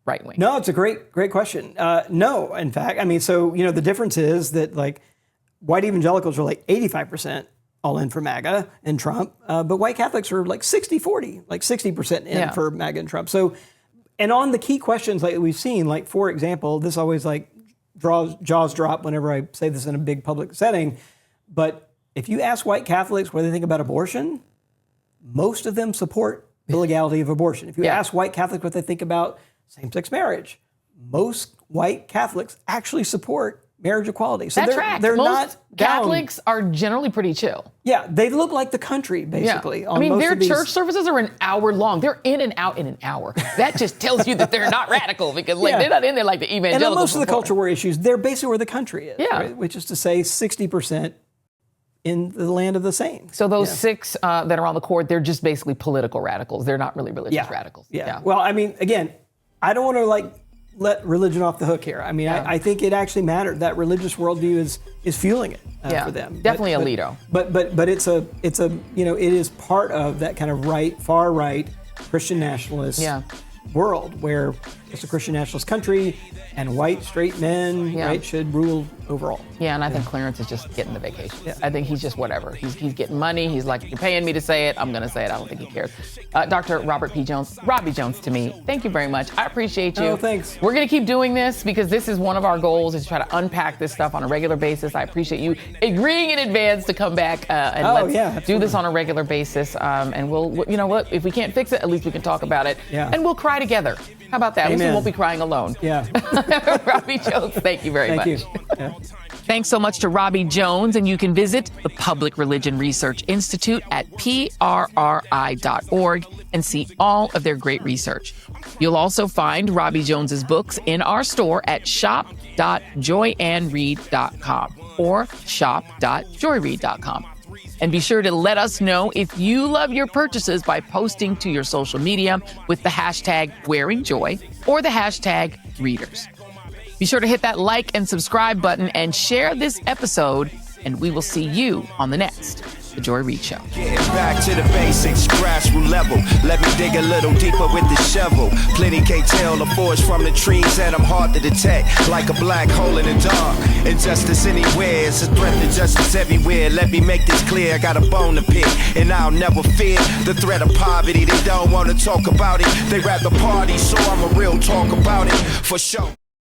right-wing? No, it's a great question. No, in fact. I mean, so, the difference is that, like, white evangelicals are like 85% all in for MAGA and Trump, but white Catholics are like 60-40, like 60% in for MAGA and Trump. So, and on the key questions like we've seen, like, for example, this always like jaws drop whenever I say this in a big public setting, but if you ask white Catholics what they think about abortion, most of them support the legality of abortion. If you ask white Catholics what they think about same-sex marriage, most white Catholics actually support marriage equality. So they're most not Catholics are generally pretty chill. Yeah, they look like the country, basically. Yeah. I mean, their church services are an hour long. They're in and out in an hour. That just tells you that they're not radical, because they're not in there like the evangelicals. And on most of the culture war issues, they're basically where the country is, right? Which is to say 60% in the land of the saints. So those 6 that are on the court, they're just basically political radicals. They're not really religious radicals. Yeah. Well, I mean, again, I don't want to let religion off the hook here. I mean, I think it actually mattered. That religious worldview is fueling it for them. Definitely Alito. But it's a it is part of that kind of far right Christian nationalist world where it's a Christian nationalist country and white straight men should rule overall. Yeah, and I think Clarence is just getting the vacation. I think he's just whatever. He's getting money. He's like, you're paying me to say it, I'm going to say it. I don't think he cares. Dr. Robert P. Jones, Robbie Jones to me, thank you very much. I appreciate you. Oh, thanks. We're going to keep doing this because this is one of our goals, is to try to unpack this stuff on a regular basis. I appreciate you agreeing in advance to come back and let's do this on a regular basis. And we'll, you know what, if we can't fix it, at least we can talk about it. Yeah. And we'll cry together. How about that? At least we won't be crying alone. Yeah. Robbie Jones, thank you very much. Thank you. Yeah. Thanks so much to Robbie Jones, and you can visit the Public Religion Research Institute at prri.org and see all of their great research. You'll also find Robbie Jones's books in our store at shop.joyandread.com or shop.joyreid.com. And be sure to let us know if you love your purchases by posting to your social media with the hashtag #WearingJoy or the hashtag #Readers. Be sure to hit that like and subscribe button and share this episode, and we will see you on the next The Joy Reid Show. Getting back to the basics, grassroots level. Let me dig a little deeper with the shovel. Plenty can't tell the forest from the trees, and I'm hard to detect, like a black hole in the dark. Injustice anywhere, it's a threat to justice everywhere. Let me make this clear, I got a bone to pick, and I'll never fear the threat of poverty. They don't want to talk about it, they rather party, so I'm a real talk about it, for sure.